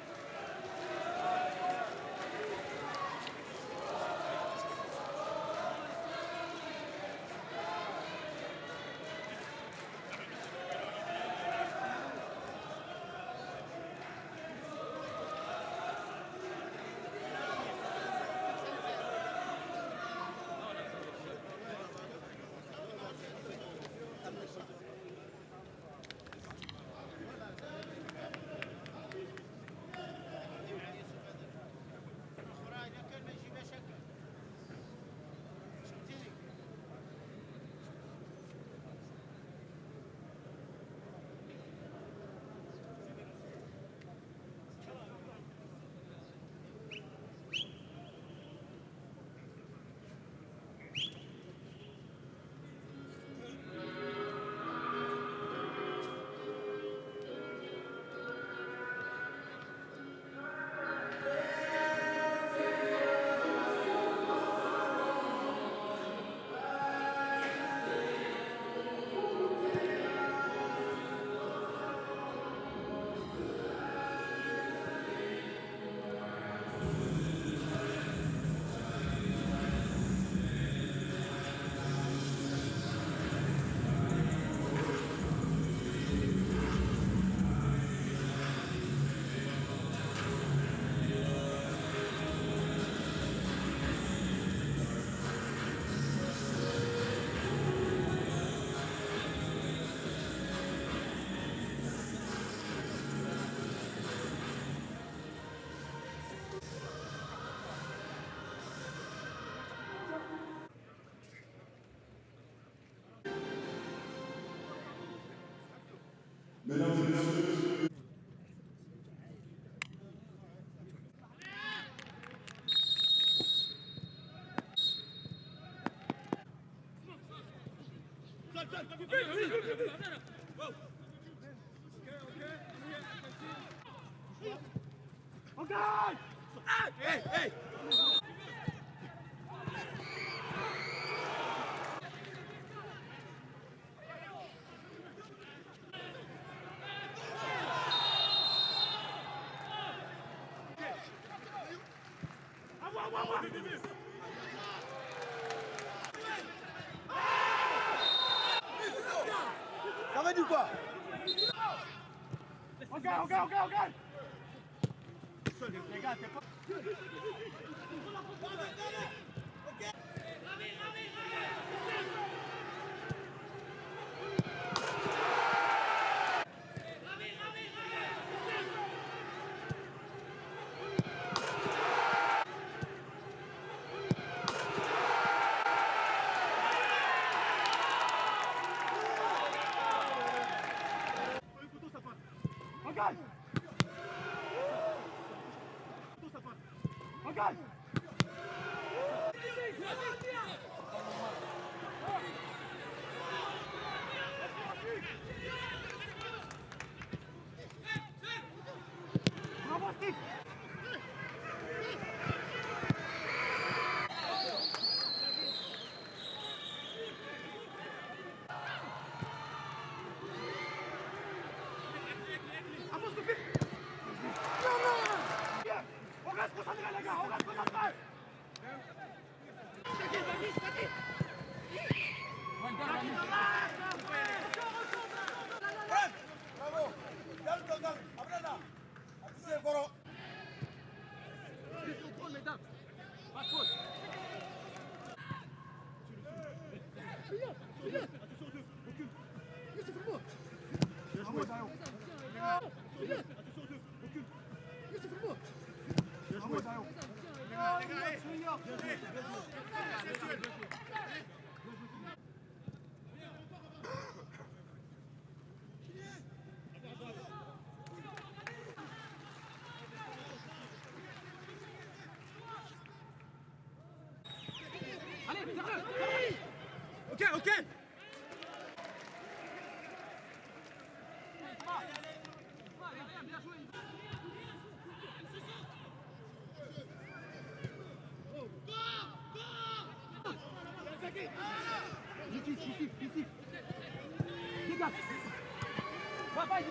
Mesdames et messieurs, Ça veut dire quoi? Regarde. Les gars, c'est pas... Regarde. Bravo, Steve. Avance, Sophie. On reste concentré, les gars, on reste concentré. Bravo. Calme. Après là. Attention, Coro. Contrôle, mesdames. Pas de faute. Attention, deux. Recule. C'est pour moi. Bien joué, Dario. Attention, deux. Recule. C'est pour moi. Bien joué, Dario. Les gars, allez, viens-le. Ok. Bien joué. Ici. Dégage. Va, allez.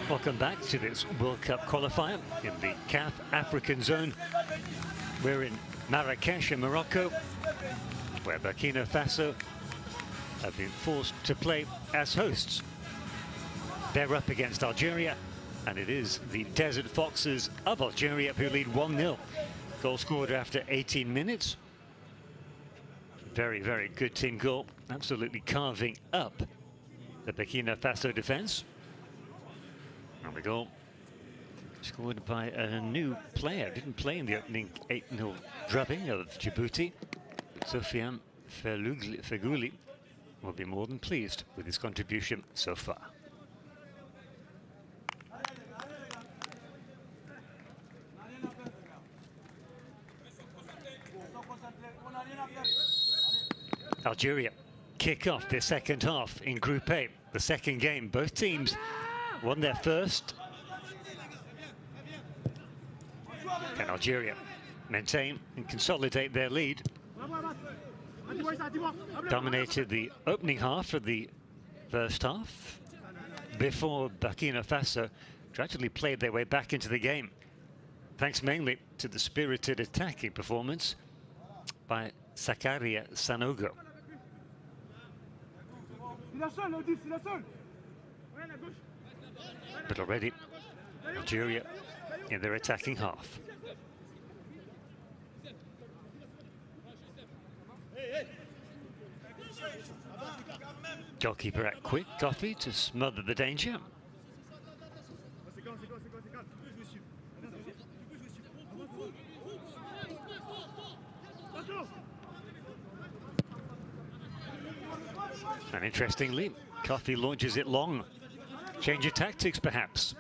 Welcome back to this World Cup qualifier in the CAF African zone. We're in Marrakesh in Morocco, where Burkina Faso have been forced to play as hosts. They're up against Algeria, and it is the Desert Foxes of Algeria who lead 1-0. Goal scored after 18 minutes. Very, very good team goal. Absolutely carving up the Burkina Faso defence. And the goal scored by a new player. Didn't play in the opening 8-0 drubbing of Djibouti. Sofiane Fegouli will be more than pleased with his contribution so far. Algeria kick off their second half in Group A, the second game. Both teams won their first. Can Algeria maintain and consolidate their lead? Dominated the opening half of the first half before Burkina Faso gradually played their way back into the game, thanks mainly to the spirited attacking performance by Zakaria Sanogo. But already Algeria in their attacking half. Goalkeeper at quick coffee to smother the danger. And interestingly, Coffee launches it long. Change of tactics, perhaps,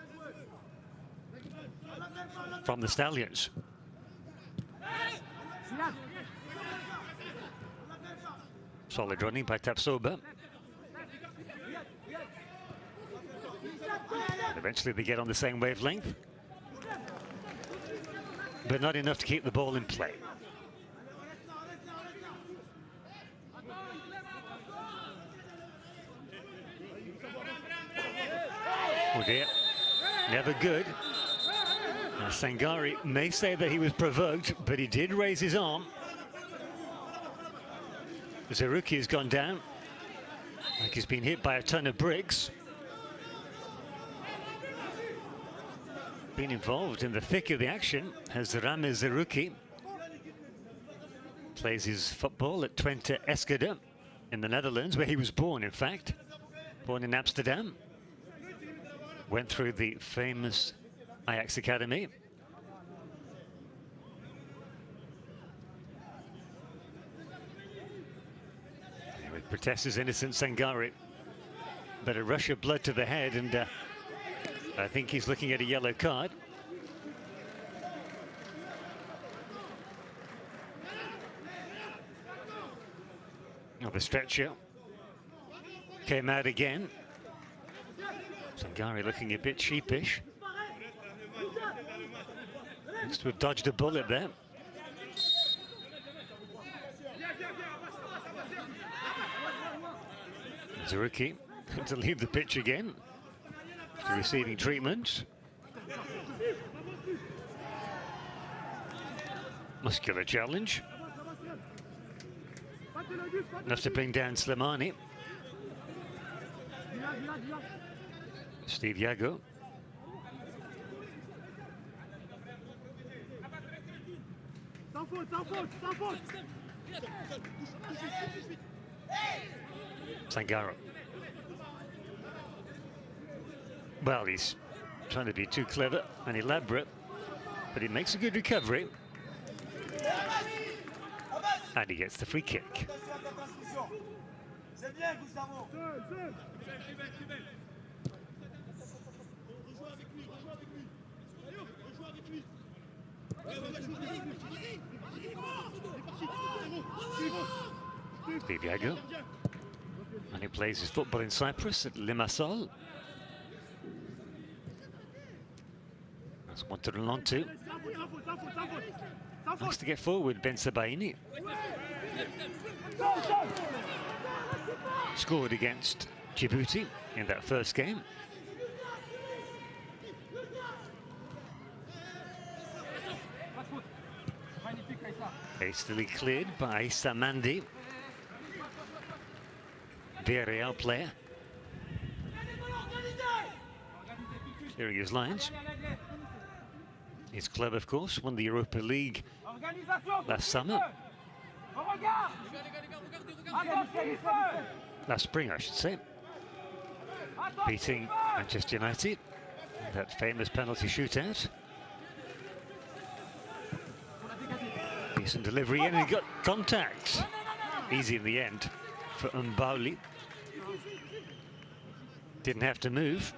from the Stallions. Solid running by Tapsoba. Eventually they get on the same wavelength, but not enough to keep the ball in play. Oh dear, never good. Now Sangari may say that he was provoked, but he did raise his arm. Zerouki has gone down, like he's been hit by a ton of bricks. Been involved in the thick of the action has Rame Zerouki. Plays his football at Twente Eskede in the Netherlands, where he was born, in fact. Born in Amsterdam. Went through the famous Ajax Academy. With protesters innocent Sangari. But a rush of blood to the head, and I think he's looking at a yellow card. Oh, the stretcher came out again. Sangari looking a bit sheepish. Looks to have dodged a bullet there. Zerouki to leave the pitch again after receiving treatment. Muscular challenge. Enough to bring down Slimani. Steve Yago. Sangaro. Well, he's trying to be too clever and elaborate, but he makes a good recovery. And he gets the free kick. Steve Yago. And he plays his football in Cyprus at Limassol. That's wanted on to. Likes to get forward, Ben Sabaini. Scored against Djibouti in that first game. Hastily cleared by Samandi. Villarreal player. Clearing his lines. His club, of course, won the Europa League last summer. Last spring, I should say. Beating Manchester United in that famous penalty shootout. Decent delivery, and he got contact. Easy in the end for Mbauli. Didn't have to move,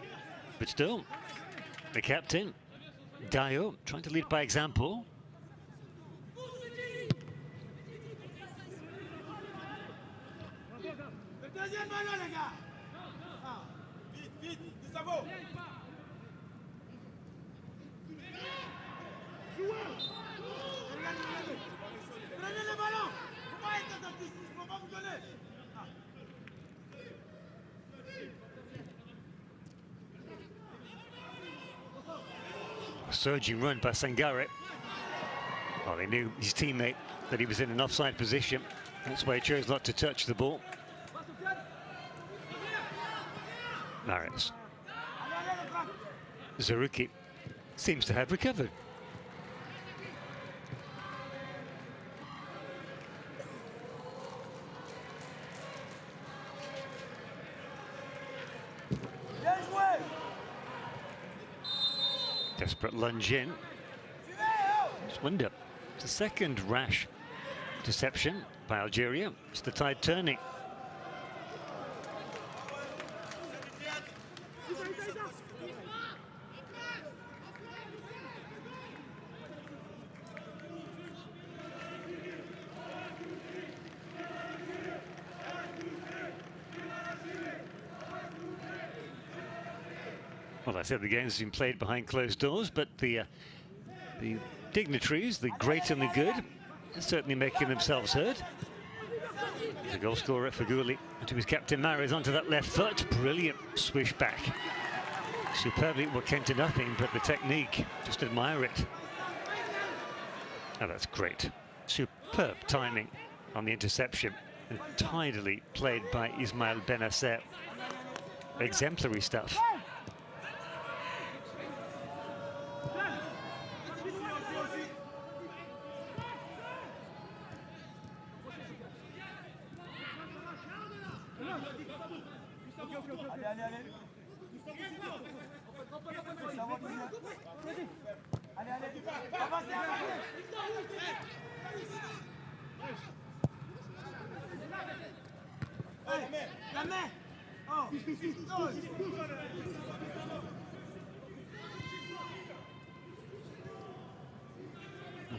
but still, the captain, Dayo, trying to lead by example. A surging run by Sangare. Well, they knew his teammate that he was in an offside position. That's why he chose not to touch the ball. Maris. Zaruki seems to have recovered. Desperate lunge in. It's window. It's the second rash deception by Algeria. It's the tide turning. Well, I said the game's been played behind closed doors, but the dignitaries, the great and the good, are certainly making themselves heard. The goal scorer Faguli to his captain Maris onto that left foot. Brilliant swish back. Superbly, what came to nothing, but the technique, just admire it. Oh, that's great. Superb timing on the interception. And tidily played by Ismail Benasser. Exemplary stuff.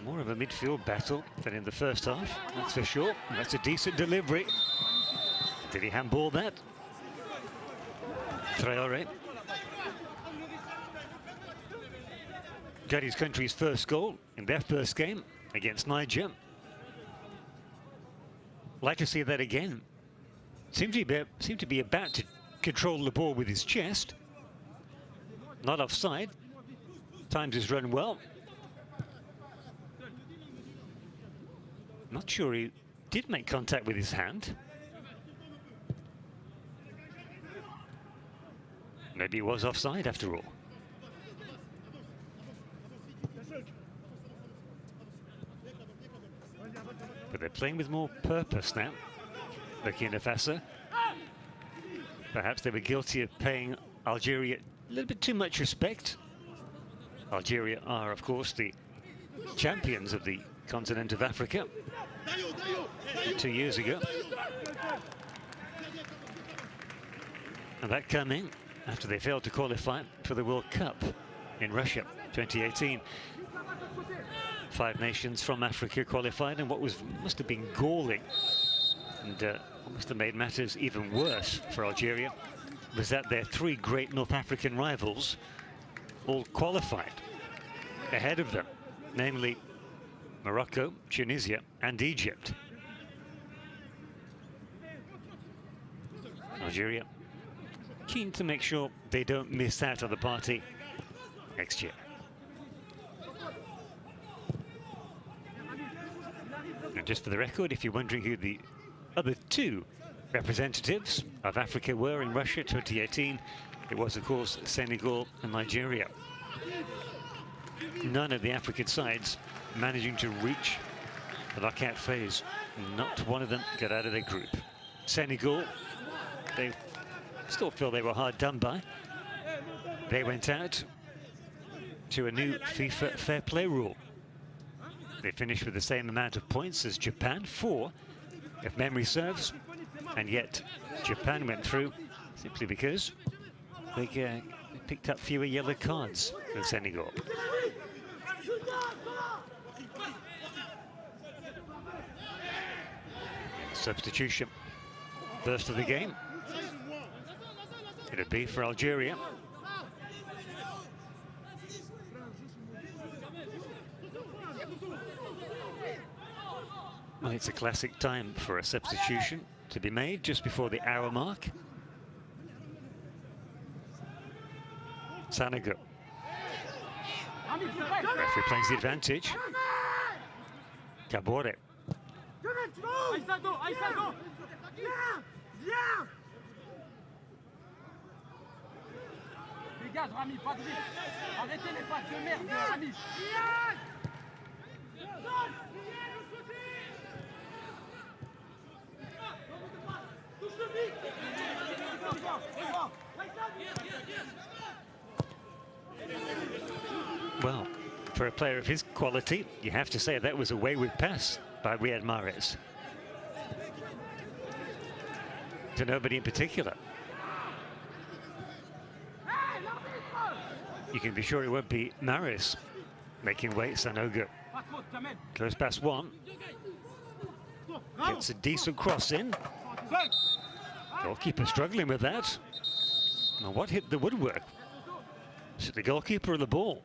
More of a midfield battle than in the first half, that's for sure. That's a decent delivery. Did he handball that? Traore. Got his country's first goal in their first game against Niger. Like to see that again. Seemed to be about to control the ball with his chest. Not offside. Times his run well. Not sure he did make contact with his hand. Maybe he was offside after all. But they're playing with more purpose now, Burkina Faso. Perhaps they were guilty of paying Algeria a little bit too much respect. Algeria are, of course, the champions of the continent of Africa 2 years ago. And that coming after they failed to qualify for the World Cup in Russia 2018. 5 nations from Africa qualified, and what must have been galling and must have made matters even worse for Algeria was that their 3 great North African rivals all qualified ahead of them, namely Morocco, Tunisia and Egypt. Algeria keen to make sure they don't miss out on the party next year. Just for the record, if you're wondering who the other two representatives of Africa were in Russia 2018, it was, of course, Senegal and Nigeria. None of the African sides managing to reach the knockout phase. Not one of them got out of their group. Senegal, they still feel they were hard done by. They went out to a new FIFA fair play rule. They finished with the same amount of points as Japan, 4, if memory serves, and yet Japan went through simply because they picked up fewer yellow cards than Senegal. Substitution, first of the game. It'll be for Algeria. Well, it's a classic time for a substitution to be made just before the hour mark. Senegal. Referee plays the advantage. Kabore. Dégage, Rami, pas de risque. Arrêtez les passes de merde, Rami. Well, for a player of his quality, you have to say that was a wayward pass by Riyad Mahrez. To nobody in particular. You can be sure it won't be Mahrez making way. Sanogo goes past one. Gets a decent cross in. Goalkeeper struggling with that. Now what hit the woodwork? Is it the goalkeeper or the ball?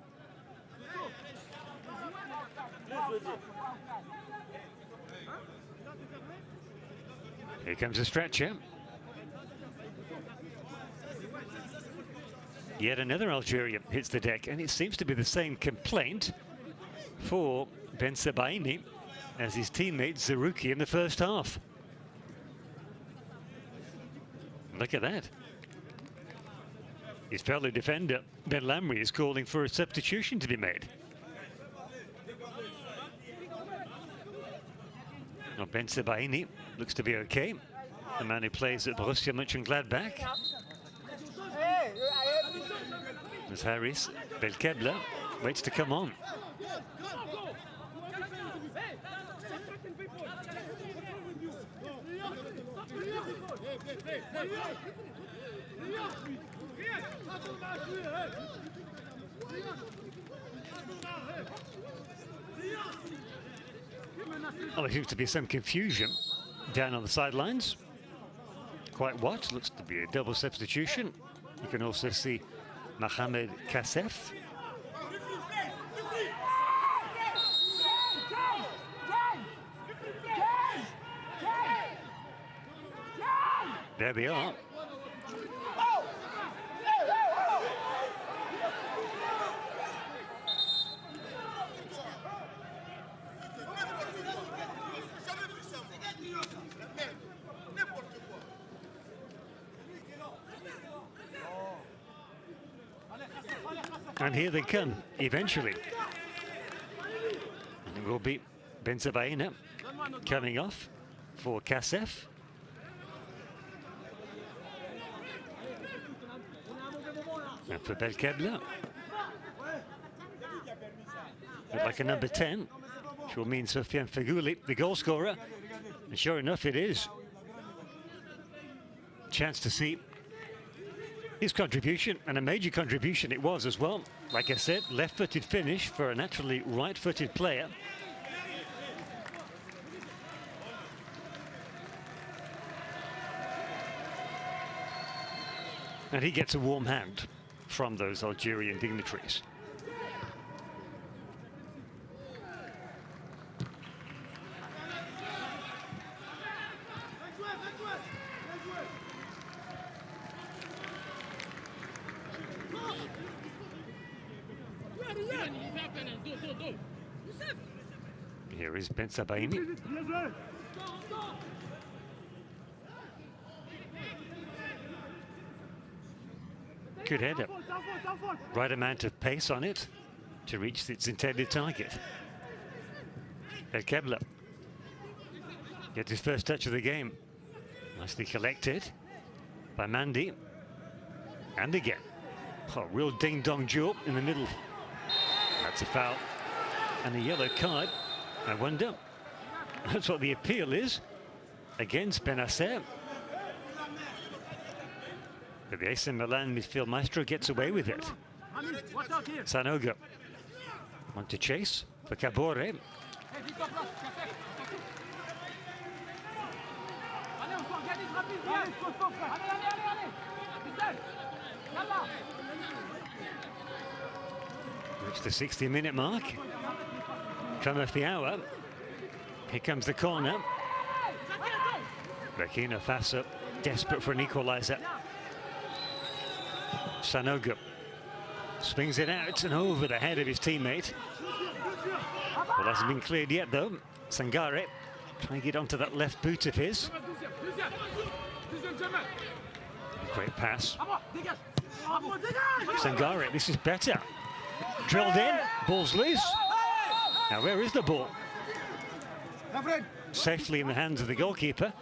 Here comes a stretcher. Yet another Algerian hits the deck, and it seems to be the same complaint for Ben Sebaini as his teammate Zerouki in the first half. Look at that. His fellow defender, Ben Lamry, is calling for a substitution to be made. Now Ben Sebaini looks to be okay. The man who plays at Borussia Mönchengladbach. As Haris Belkebla waits to come on. Well, there seems to be some confusion down on the sidelines. Quite what? Looks to be a double substitution. You can also see Mohamed Kassef. There they are. And here they come, eventually. And it will be Ben Sebaini coming off for Kassef. And for Belkebla. Look like a number 10, which will mean Sofiane Feghouli, the goal scorer. And sure enough, it is. Chance to see his contribution, and a major contribution it was as well. Like I said, left-footed finish for a naturally right-footed player. And he gets a warm hand from those Algerian dignitaries. Here is Ben Sabaini. Good header. Right amount of pace on it to reach its intended target. El Kebla gets his first touch of the game. Nicely collected by Mandy. And again. Oh, real ding-dong duel in the middle. That's a foul. And a yellow card. I wonder. That's what the appeal is against Benacer. But the AC Milan midfield maestro gets away with it. Sanogo. Want to chase for Cabore. Reach the 60-minute mark. Come off the hour. Here comes the corner. Burkina Faso desperate for an equaliser. Sanogo swings it out and over the head of his teammate. Well, hasn't been cleared yet though. Sangare trying to get onto that left boot of his. Great pass. Sangare, this is better. Drilled in, ball's loose. Now where is the ball? Safely in the hands of the goalkeeper.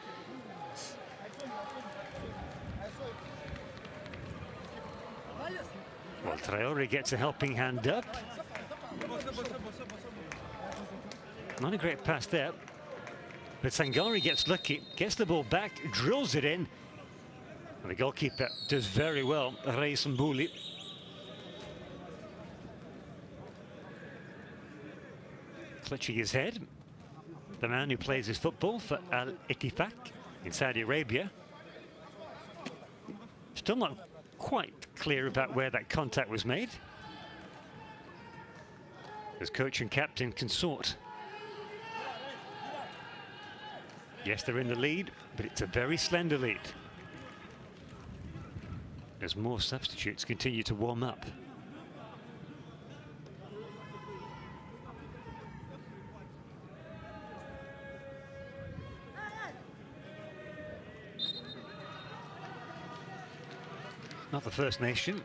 Well, Traore gets a helping hand up. Not a great pass there. But Sangare gets lucky, gets the ball back, drills it in. And the goalkeeper does very well, Ray Sambuli. Clutching his head. The man who plays his football for Al Ettifaq in Saudi Arabia. Still not quite clear about where that contact was made. As coach and captain consort. Yes, they're in the lead, but it's a very slender lead. As more substitutes continue to warm up. Not the first nation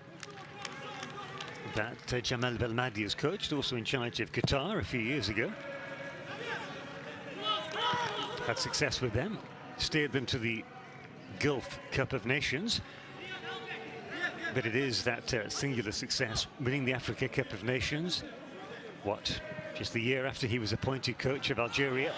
that Jamal Belmadi has coached, also in charge of Qatar a few years ago. Had success with them, steered them to the Gulf Cup of Nations. But it is that singular success, winning the Africa Cup of Nations. What, just the year after he was appointed coach of Algeria.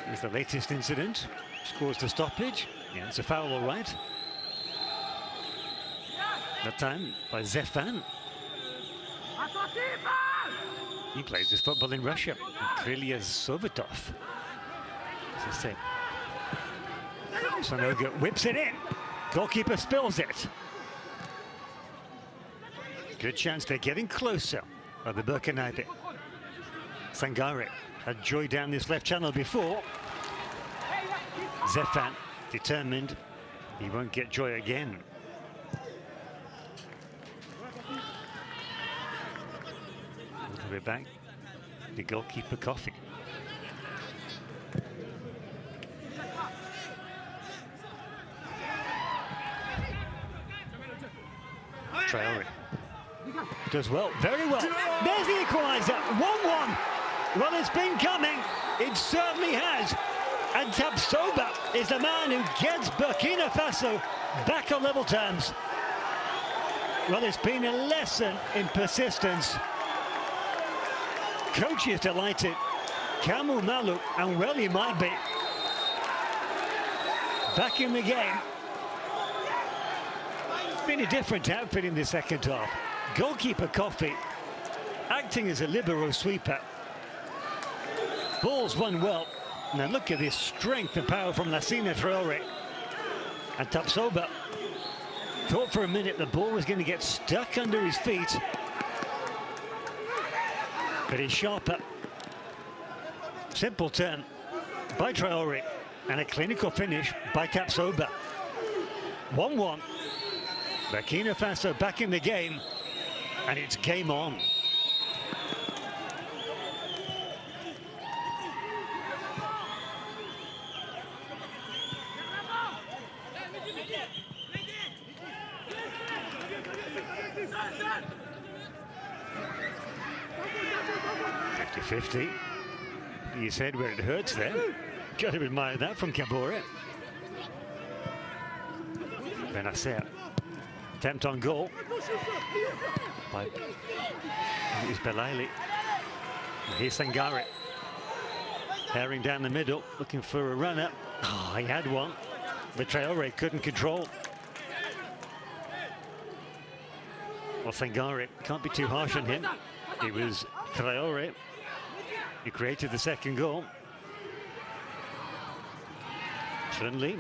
Here's the latest incident. Scores the stoppage. Yeah, it's a foul, all right. That time by Zefan. He plays his football in Russia. Krylia Sovetov. As I say. Sanogo whips it in. Goalkeeper spills it. Good chance they're getting closer by the Burkinabe. Sangare had joy down this left channel before. Zefan determined he won't get joy again. A little bit back, the goalkeeper Coffee. Traore does well, very well. There's the equaliser, 1-1. Well, it's been coming, it certainly has. And Tapsoba is the man who gets Burkina Faso back on level terms. Well, it's been a lesson in persistence. Coach is delighted. Kamu Malu, and well he might be. Back in the game. Been a different outfit in the second half. Goalkeeper Coffee acting as a libero sweeper. Ball's won well. Now look at this strength and power from Lassina Traore. And Tapsoba thought for a minute the ball was going to get stuck under his feet. but he's sharper. Simple turn by Traore, and a clinical finish by Kapsoba. 1-1. Burkina Faso back in the game, and it's game on. .50. His head where it hurts there. Got to admire that from Kabore. Benacer. Attempt on goal. By it was Belaili. Here's Sangare. Herring down the middle, looking for a runner. Oh, he had one, but Traore couldn't control. Well, Sangare, can't be too harsh on him. It was Traore who created the second goal. Suddenly,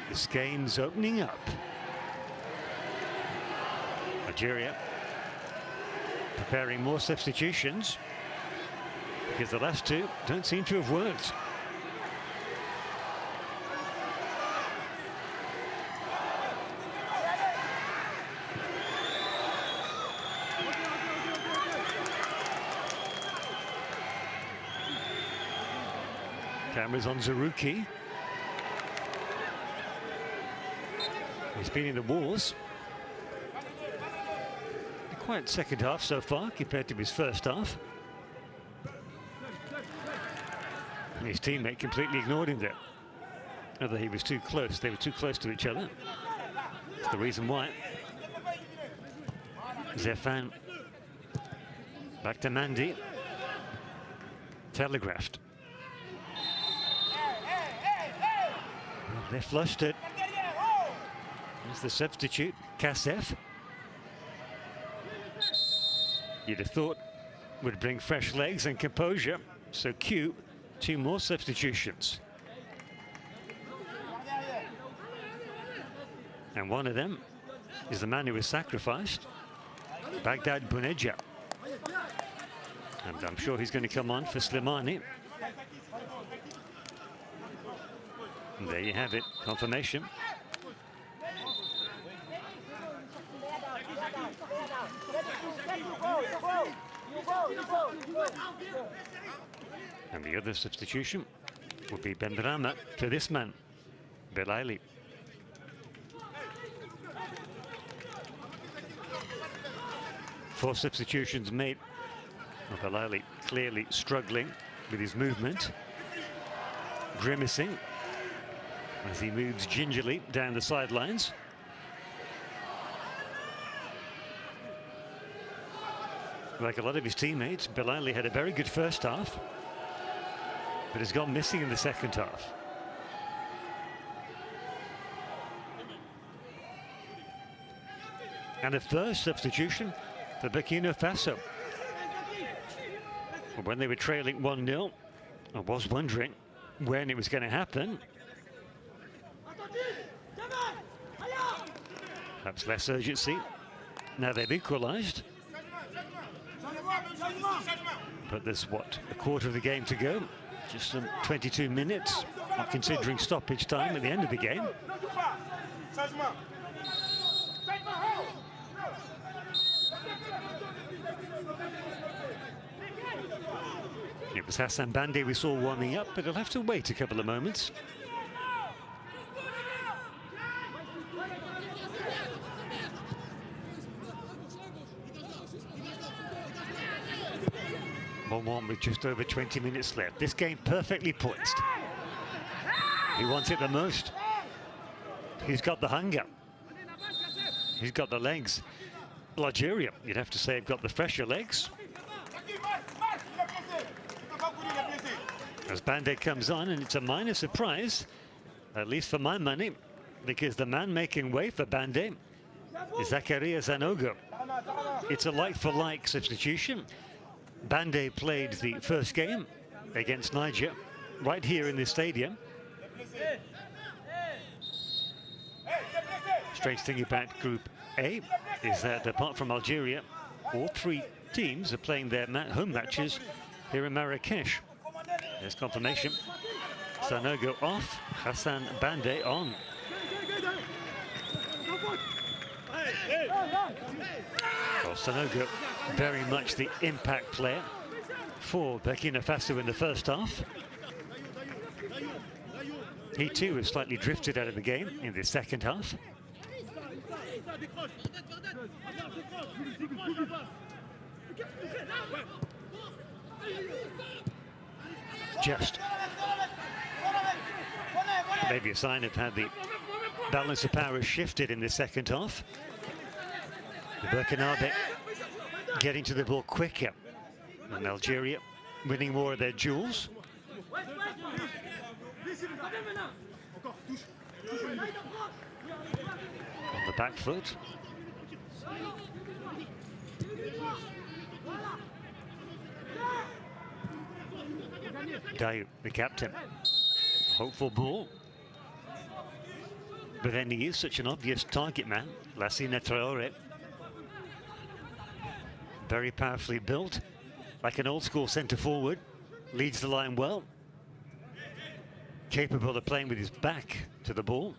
this game's opening up. Algeria preparing more substitutions because the last two don't seem to have worked. Cameras on Zarouki. He's been in the wars. A quiet second half so far compared to his first half. And his teammate completely ignored him there. Although he was too close, they were too close to each other. That's the reason why. Zefan. Back to Mandy. Telegraphed. Well, they flushed it. There's the substitute, Kasef. You'd have thought would bring fresh legs and composure. So cute, two more substitutions. And one of them is the man who was sacrificed, Baghdad Buneja. And I'm sure he's going to come on for Slimani. And there you have it, confirmation. And the other substitution will be Benrahma for this man, Belaili. Four substitutions made. Belaili clearly struggling with his movement, grimacing as he moves gingerly down the sidelines. Like a lot of his teammates, Belaili had a very good first half, but has gone missing in the second half. And a first substitution for Burkina Faso. When they were trailing 1-0, I was wondering when it was going to happen. Perhaps less urgency. Now they've equalised. But there's, what, a quarter of the game to go? Just some 22 minutes, not considering stoppage time at the end of the game. It was Hassan Bande we saw warming up, but he'll have to wait a couple of moments. One with just over 20 minutes left. This game perfectly poised. He wants it the most. He's got the hunger. He's got the legs. Well, Algeria, you'd have to say, have got the fresher legs. As Bande comes on, and it's a minor surprise, at least for my money, because the man making way for Bande is Zakaria Zanogo. It's a like-for-like substitution. Bande played the first game against Niger right here in this stadium. Strange thing about Group A is that apart from Algeria, all three teams are playing their home matches here in Marrakesh. There's confirmation. Sanogo off, Hassan Bande on. Well, Sanogo, very much the impact player for Burkina Faso in the first half. He too has slightly drifted out of the game in the second half. Just maybe a sign of how the balance of power has shifted in the second half. The Burkinabe getting to the ball quicker, and Algeria winning more of their duels. On the back foot. Dayu, the captain. Hopeful ball. But then he is such an obvious target man, Lassina Traore. Very powerfully built, like an old school centre forward, leads the line well. Capable of playing with his back to the ball.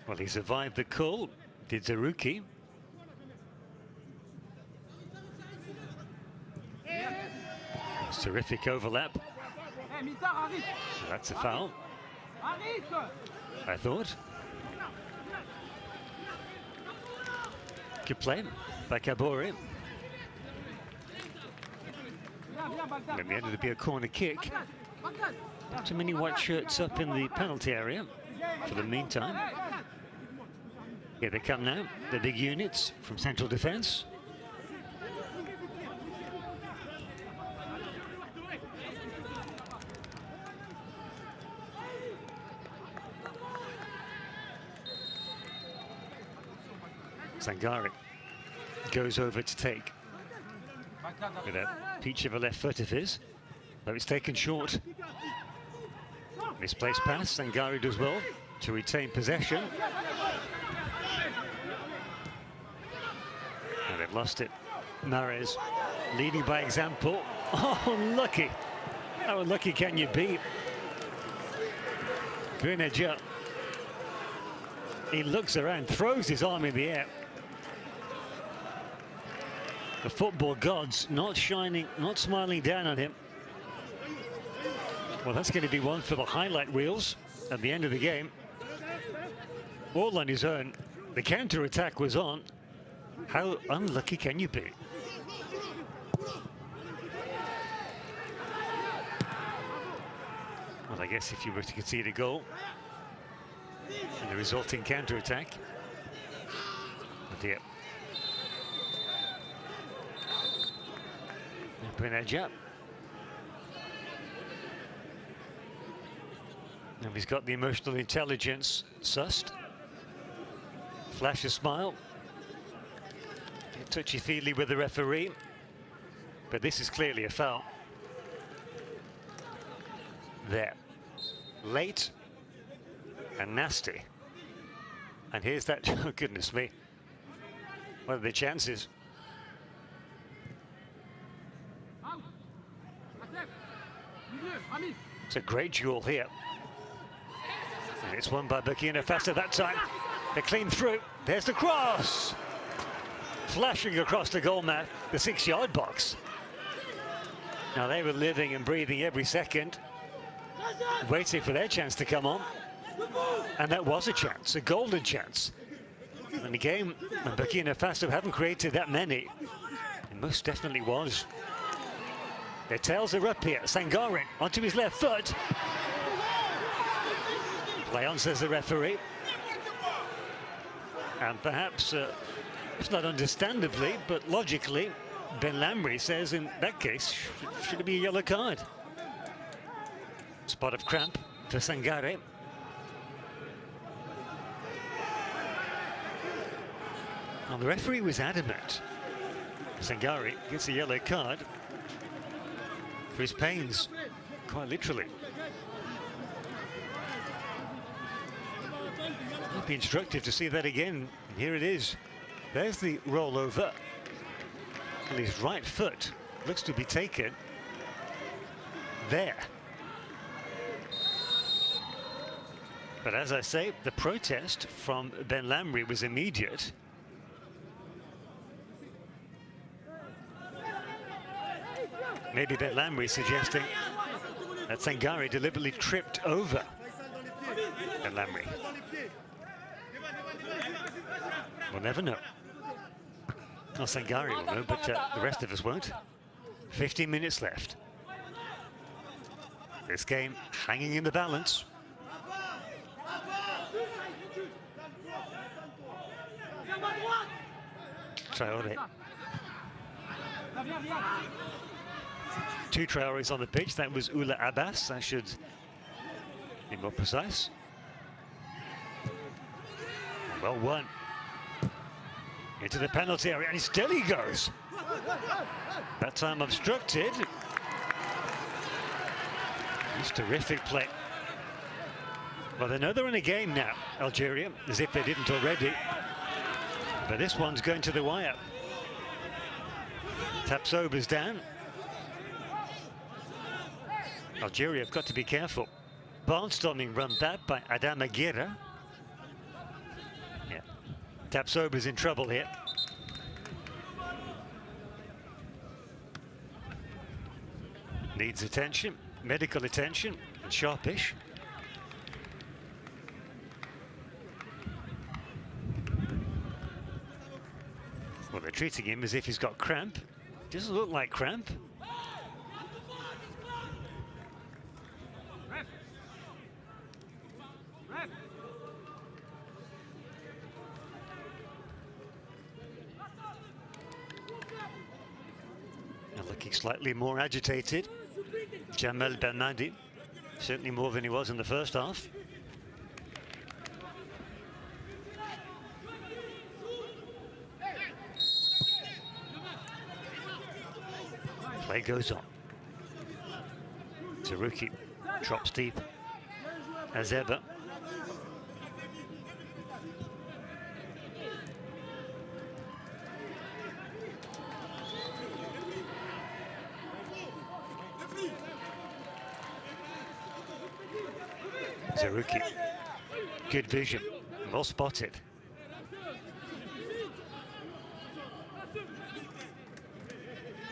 Well, he survived the call, did Zaruki. It's terrific overlap. That's a foul, I thought. Good play by Kabore. And it ended up being a corner kick. Not too many white shirts up in the penalty area for the meantime. Here they come now, the big units from central defence. Sangare goes over to take with a peach of a left foot of his, though it's taken short. Misplaced pass, Sangare does well to retain possession. And they've lost it. Mahrez leading by example. Oh, unlucky. How unlucky can you be? Grenadier. He looks around, throws his arm in the air. The football gods not shining, not smiling down on him. Well, that's going to be one for the highlight reels at the end of the game. All on his own. The counter-attack was on. How unlucky can you be? Well, I guess if you were to concede a goal and the resulting counter-attack. Oh dear. Benaja. And he's got the emotional intelligence sussed. Flash a smile. Touchy-feely with the referee. But this is clearly a foul. There. Late and nasty. And here's that, oh goodness me. What are the chances? It's a great duel here. And it's won by Burkina Faso that time. They're clean through. There's the cross. Flashing across the goal mat, the 6-yard box. Now they were living and breathing every second, waiting for their chance to come on. And that was a chance, a golden chance. And the game, and Burkina Faso haven't created that many. It most definitely was. Their tails are up here. Sangare onto his left foot. Play on, says the referee. And perhaps, if not understandably, but logically, Ben Lamry says in that case, should it be a yellow card? Spot of cramp for Sangare. And the referee was adamant. Sangare gets a yellow card for his pains, quite literally. It'd be instructive to see that again. And here it is. There's the rollover. And his right foot looks to be taken there. But as I say, the protest from Ben Lamry was immediate. Maybe Ben Lamry suggesting that Sangare deliberately tripped over Ben Lamry. We'll never know. Well, Sangare will know, but the rest of us won't. 15 minutes left. This game hanging in the balance. Traore. Two Traores on the pitch. That was Oula Abbas. I should be more precise. Well won. Into the penalty area, and still he goes. That time obstructed. It's terrific play. Well, they know they're in a game now, Algeria, as if they didn't already. But this one's going to the wire. Tapsoba's down. Algeria have got to be careful. Barnstorming run back by Adama Guerra. Yeah, Tapsoba's in trouble here. Needs attention, medical attention, and sharpish. Well, they're treating him as if he's got cramp. Doesn't look like cramp. Now looking slightly more agitated. Jamal Belmadi, certainly more than he was in the first half. Play goes on. Taruki drops deep as ever. Taruki, good vision, well spotted.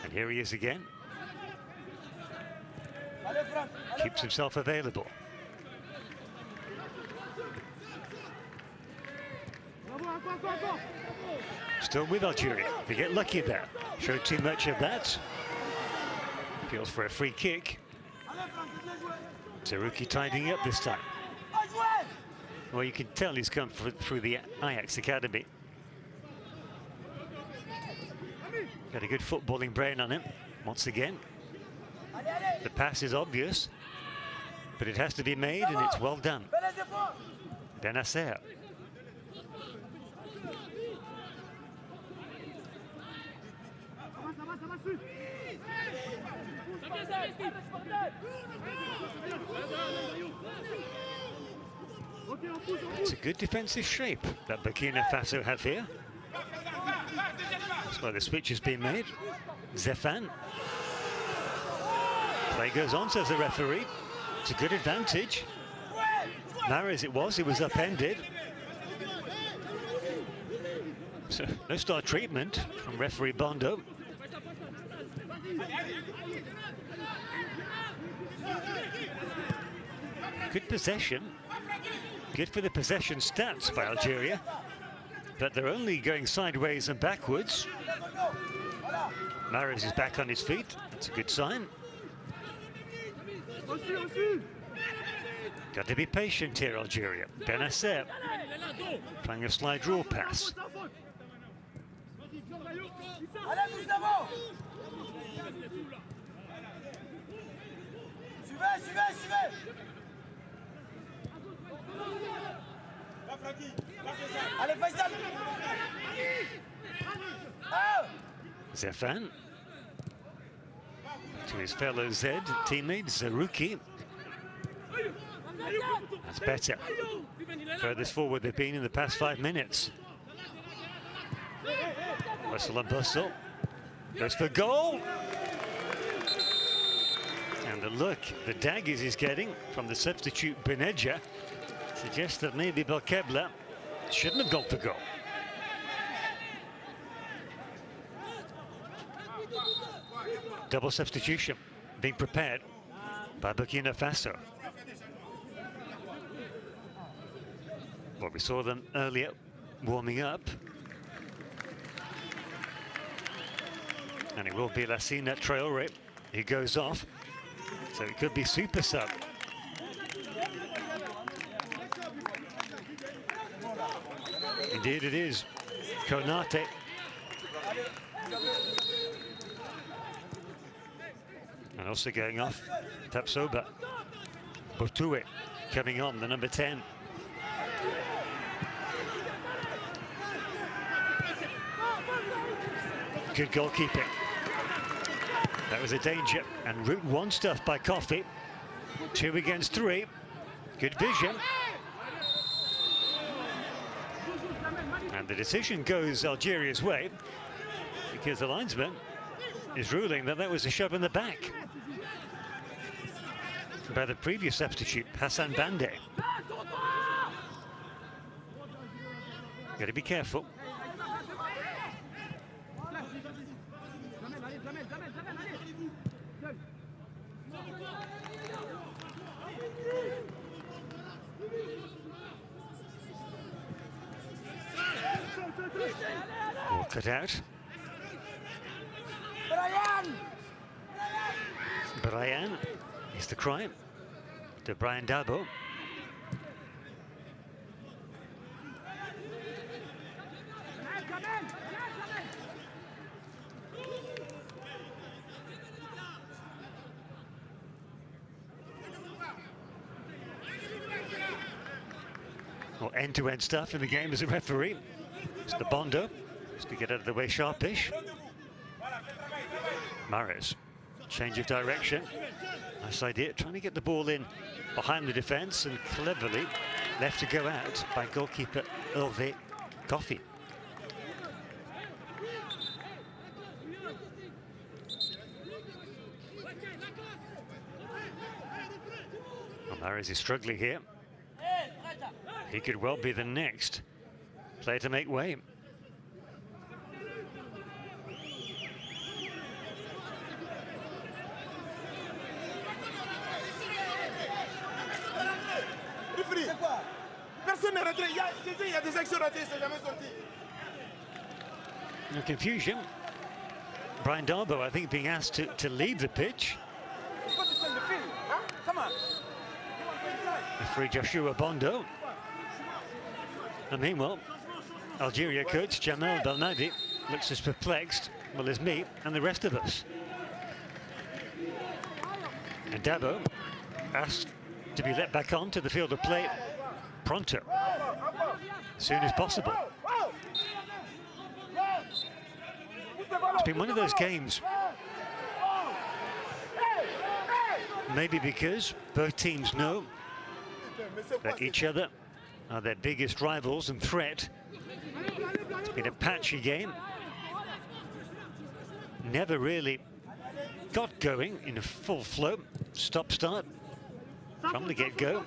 And here he is again. Keeps himself available. Still with Algeria. They get lucky there. Showed too much of that. Feels for a free kick. Taruki tidying up this time. Well, you can tell he's come through the Ajax Academy. Got a good footballing brain on him, once again. The pass is obvious, but it has to be made, and it's well done. Benasser. It's a good defensive shape that Burkina Faso have here. That's why the switch has been made. Zefan. Play goes on, says the referee. It's a good advantage. Narrow as it was upended. So no star treatment from referee Bondo. Good possession. Good for the possession stats by Algeria. But they're only going sideways and backwards. Mahrez is back on his feet. That's a good sign. Got to be patient here, Algeria. Benasser trying a slide rule pass. Zefan to his fellow Z teammate Zaruki. That's better. Furthest forward they've been in the past 5 minutes. Russell and Bustle goes for goal. And the look the daggers he's getting from the substitute Beneja suggests that maybe Belkebla shouldn't have gone for goal. Double substitution being prepared by Burkina Faso. Well, we saw them earlier warming up. And it will be Lassina Traoré who goes off. So it could be super sub. Indeed it is. Konate. And also going off, Tapsoba. Botue coming on, the number 10. Good goalkeeping. That was a danger. And Route 1 stuff by Coffey. 2 against 3. Good vision. And the decision goes Algeria's way because the linesman is ruling that that was a shove in the back by the previous substitute, Hassan Bande. Got to be careful. Ball cut out. Brian is the crime to Brian Dabo. Well, end-to-end stuff in the game as a referee. It's the Bondo. Just to get out of the way sharpish. Mahrez, change of direction. Nice idea, trying to get the ball in behind the defence and cleverly left to go out by goalkeeper Hervé Coffey. Well, Mahrez is struggling here. He could well be the next player to make way. No confusion. Brian Darbo, I think, being asked to leave the pitch. Referee Joshua Bondo. And meanwhile, Algeria coach Jamal Belnadi looks as perplexed, well, as me and the rest of us. And Dabo asked to be let back onto the field of play pronto, as soon as possible. It's been one of those games, maybe because both teams know that each other are their biggest rivals and threat. It's been a patchy game. Never really got going in a full flow. Stop-start from the get-go.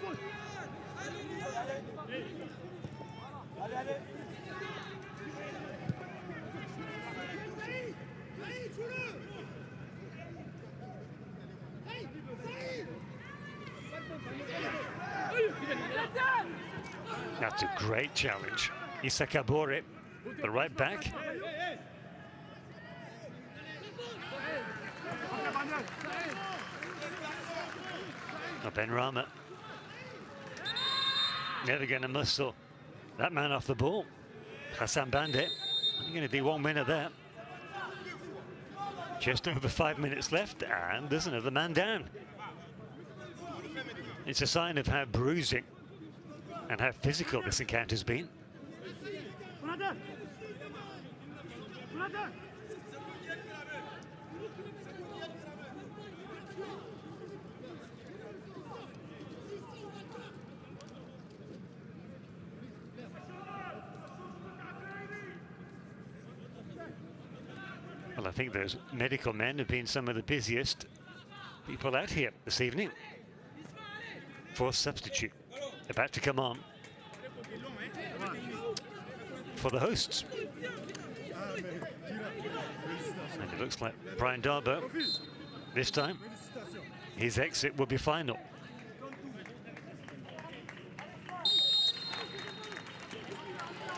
That's a great challenge. Issa Kabore, the right back. Oh, Ben Rama. Never going to muscle that man off the ball. Hassan Bandit. Only going to be one winner there. Just over 5 minutes left, and there's another man down. It's a sign of how bruising and how physical this encounter's been. Well, I think those medical men have been some of the busiest people out here this evening. Fourth substitute about to come on for the hosts. And it looks like Brian Darboe, this time, his exit will be final.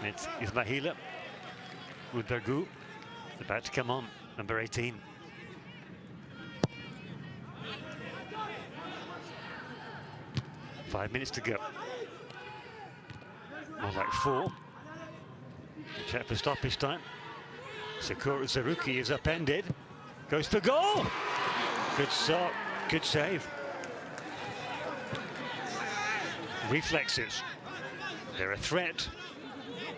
It's Ismaila Ouedraogo about to come on, number 18. Five minutes to go. More like 4. Check for stoppage time. Sakura Zaruki is upended. Goes for goal! Good shot, good save. Reflexes. They're a threat.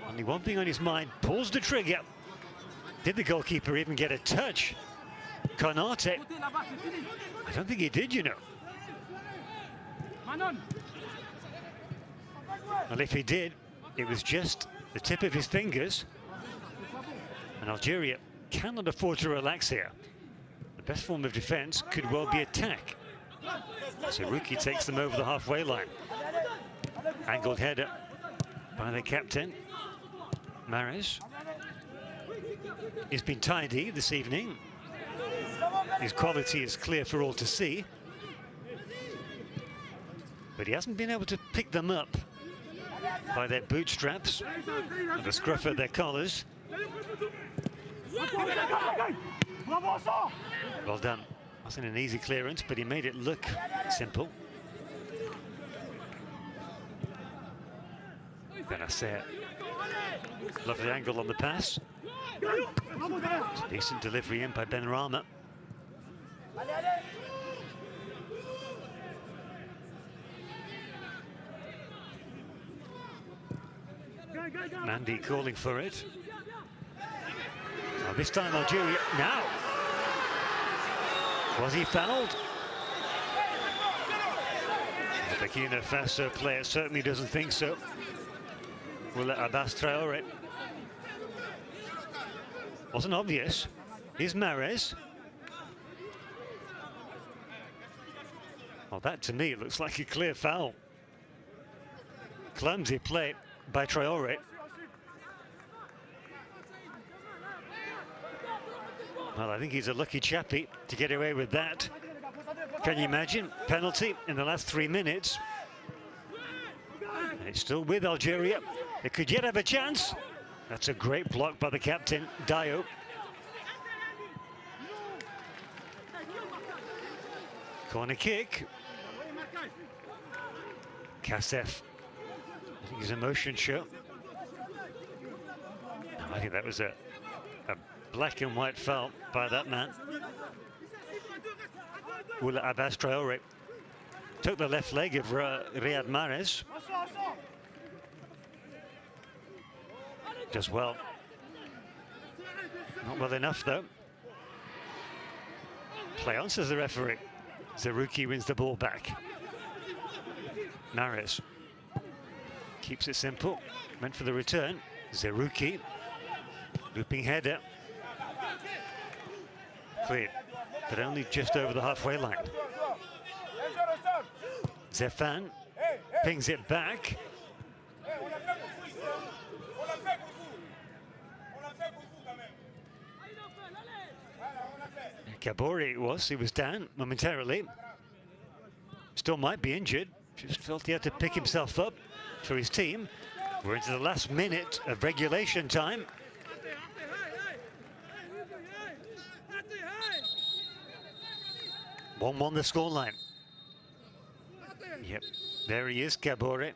Only one thing on his mind, pulls the trigger. Did the goalkeeper even get a touch? Konate. I don't think he did, you know. Well, if he did, it was just the tip of his fingers. And Algeria cannot afford to relax here. The best form of defense could well be attack. So Ruki takes them over the halfway line. Angled header by the captain, Mahrez. He's been tidy this evening. His quality is clear for all to see. But he hasn't been able to pick them up by their bootstraps and the scruff of their collars. Well done. Wasn't an easy clearance, but he made it look simple. Benacer. Lovely angle on the pass. Decent delivery in by Ben Rama. Mandy calling for it. Now this time Algeria. Now! Was he fouled? The Burkina Faso player certainly doesn't think so. Will Abbas Traore. Wasn't obvious. Here's Mahrez. Well, that to me looks like a clear foul. Clumsy play by Traore. Well, I think he's a lucky chappie to get away with that. Can you imagine? Penalty in the last 3 minutes. And it's still with Algeria. They could yet have a chance. That's a great block by the captain, Dio. Corner kick. Kassef. I think he's a motion show. I think that was a black and white foul by that man. Oula Abbas Traore took the left leg of Riyad Mahrez. Does well. Not well enough, though. Play on, says the referee. Zaruki wins the ball back. Mahrez keeps it simple. Went for the return. Zaruki. Looping header. Cleared, but only just over the halfway line. Zefan pings it back. Kabori he was down momentarily. Still might be injured. Just felt he had to pick himself up for his team. We're into the last minute of regulation time. One the scoreline. Yep, there he is, Gabore.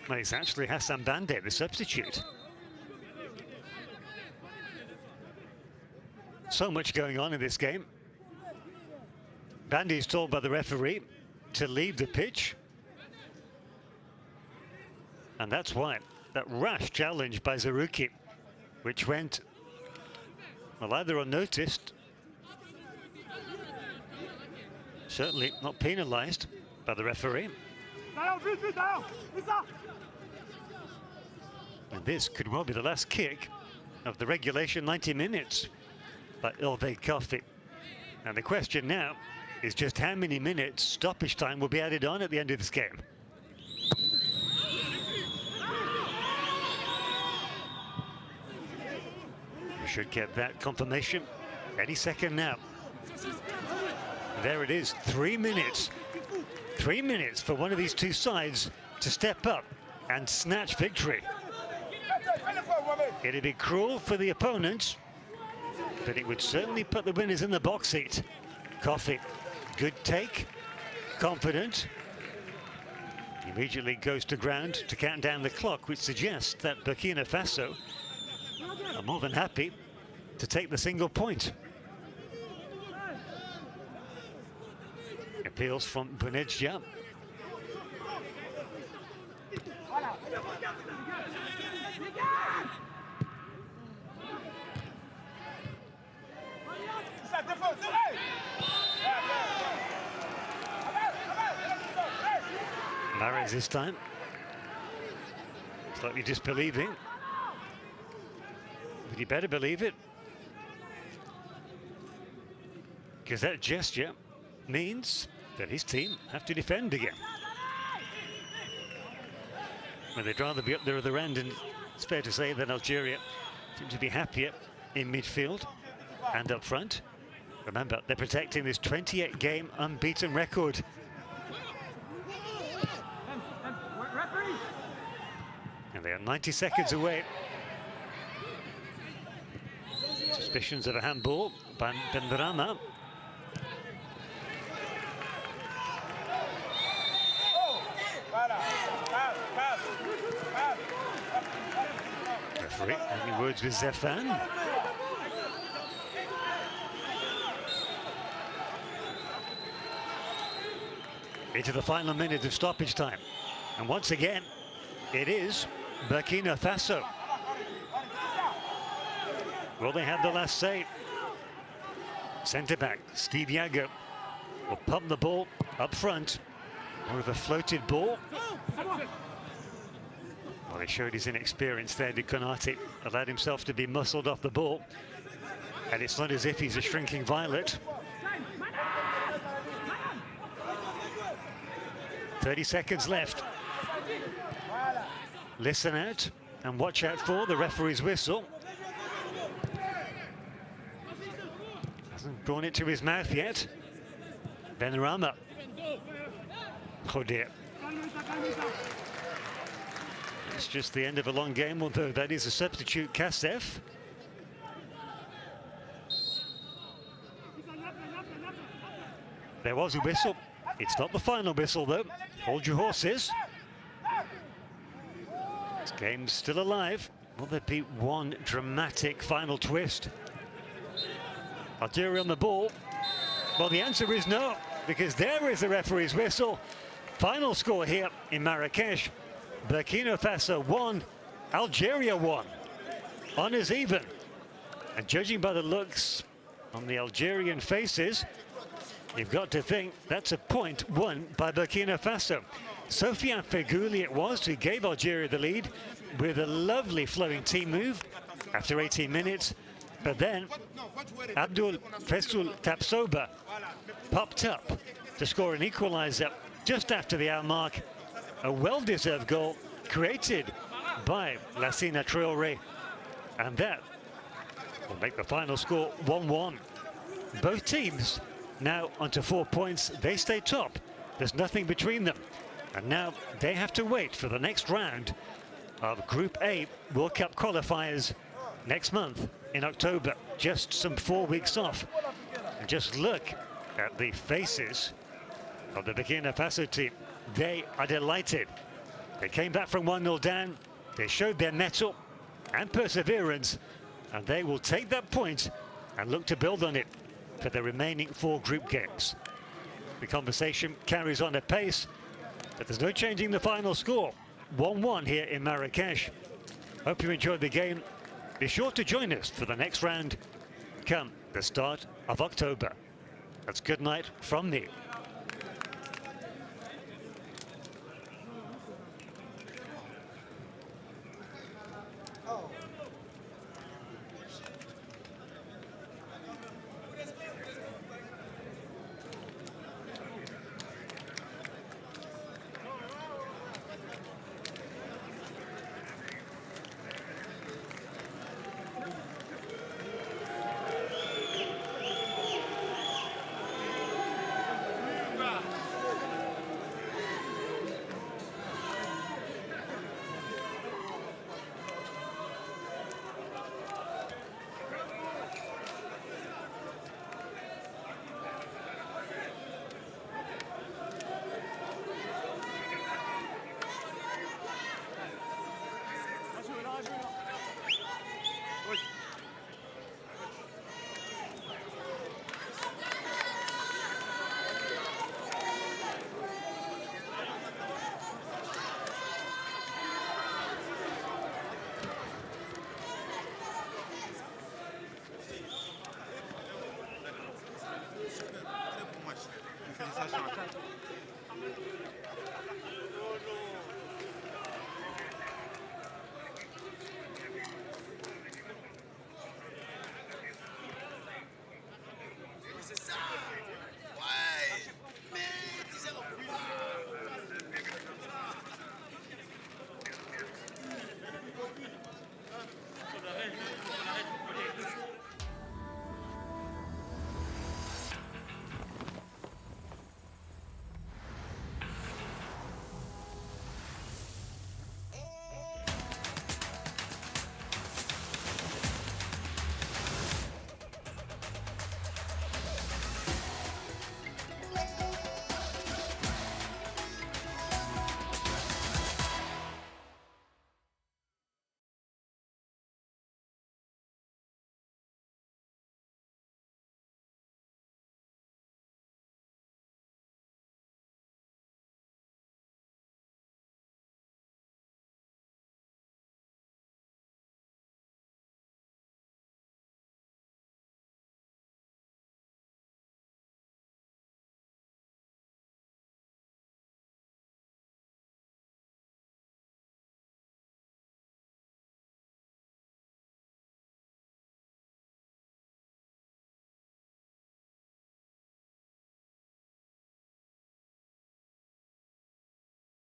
Well, it's actually Hassan Bande, the substitute. So much going on in this game. Bande is told by the referee to leave the pitch. And that's why that rash challenge by Zaruki, which went, well, either unnoticed, certainly not penalised by the referee. And this could well be the last kick of the regulation 90 minutes by Ilve Kofi. And the question now is just how many minutes stoppage time will be added on at the end of this game. We should get that confirmation any second now. There it is, 3 minutes. 3 minutes for one of these two sides to step up and snatch victory. It'd be cruel for the opponents, but it would certainly put the winners in the box seat. Kofi, good take, confident. Immediately goes to ground to count down the clock, which suggests that Burkina Faso are more than happy to take the single point. Appeals from Bunedja. Mares this time. Slightly disbelieving. But you better believe it, because that gesture means that his team have to defend again. Well, they'd rather be up there at the end, and it's fair to say that Algeria seem to be happier in midfield and up front. Remember, they're protecting this 28-game unbeaten record. And they are 90 seconds away. Suspicions of a handball by Benrahma. Referee, any words with Zefan? Into the final minute of stoppage time. And once again, it is Burkina Faso. Will they have the last say? Centre-back Steve Yago will pump the ball up front. More of a floated ball. Well, he showed his inexperience there, did Konate. Allowed himself to be muscled off the ball. And it's not as if he's a shrinking violet. 30 seconds left. Listen out and watch out for the referee's whistle. Hasn't brought it to his mouth yet. Benrahma. Oh dear. It's just the end of a long game, although that is a substitute, Kasef. There was a whistle. It's not the final whistle, though. Hold your horses. This game's still alive. Will there be one dramatic final twist? Algeria on the ball. Well, the answer is no, because there is the referee's whistle. Final score here in Marrakesh. Burkina Faso 1, Algeria 1. Honours even. And judging by the looks on the Algerian faces, you've got to think that's a point won by Burkina Faso. Sofiane Fegouli it was who gave Algeria the lead with a lovely flowing team move after 18 minutes. But then Abdul Fesul Tapsoba popped up to score an equaliser just after the hour mark. A well-deserved goal created by Lassina Traoré. And that will make the final score 1-1. Both teams now onto 4 points. They stay top. There's nothing between them. And now they have to wait for the next round of Group A World Cup qualifiers next month in October. Just some 4 weeks off. And just look at the faces of the Burkina Faso team. They are delighted. They came back from 1-0 down. They showed their mettle and perseverance, and they will take that point and look to build on it for the remaining 4 group games. The conversation carries on at pace, but there's no changing the final score. 1-1 here in Marrakesh. Hope you enjoyed the game. Be sure to join us for the next round come the start of October. That's good night from me.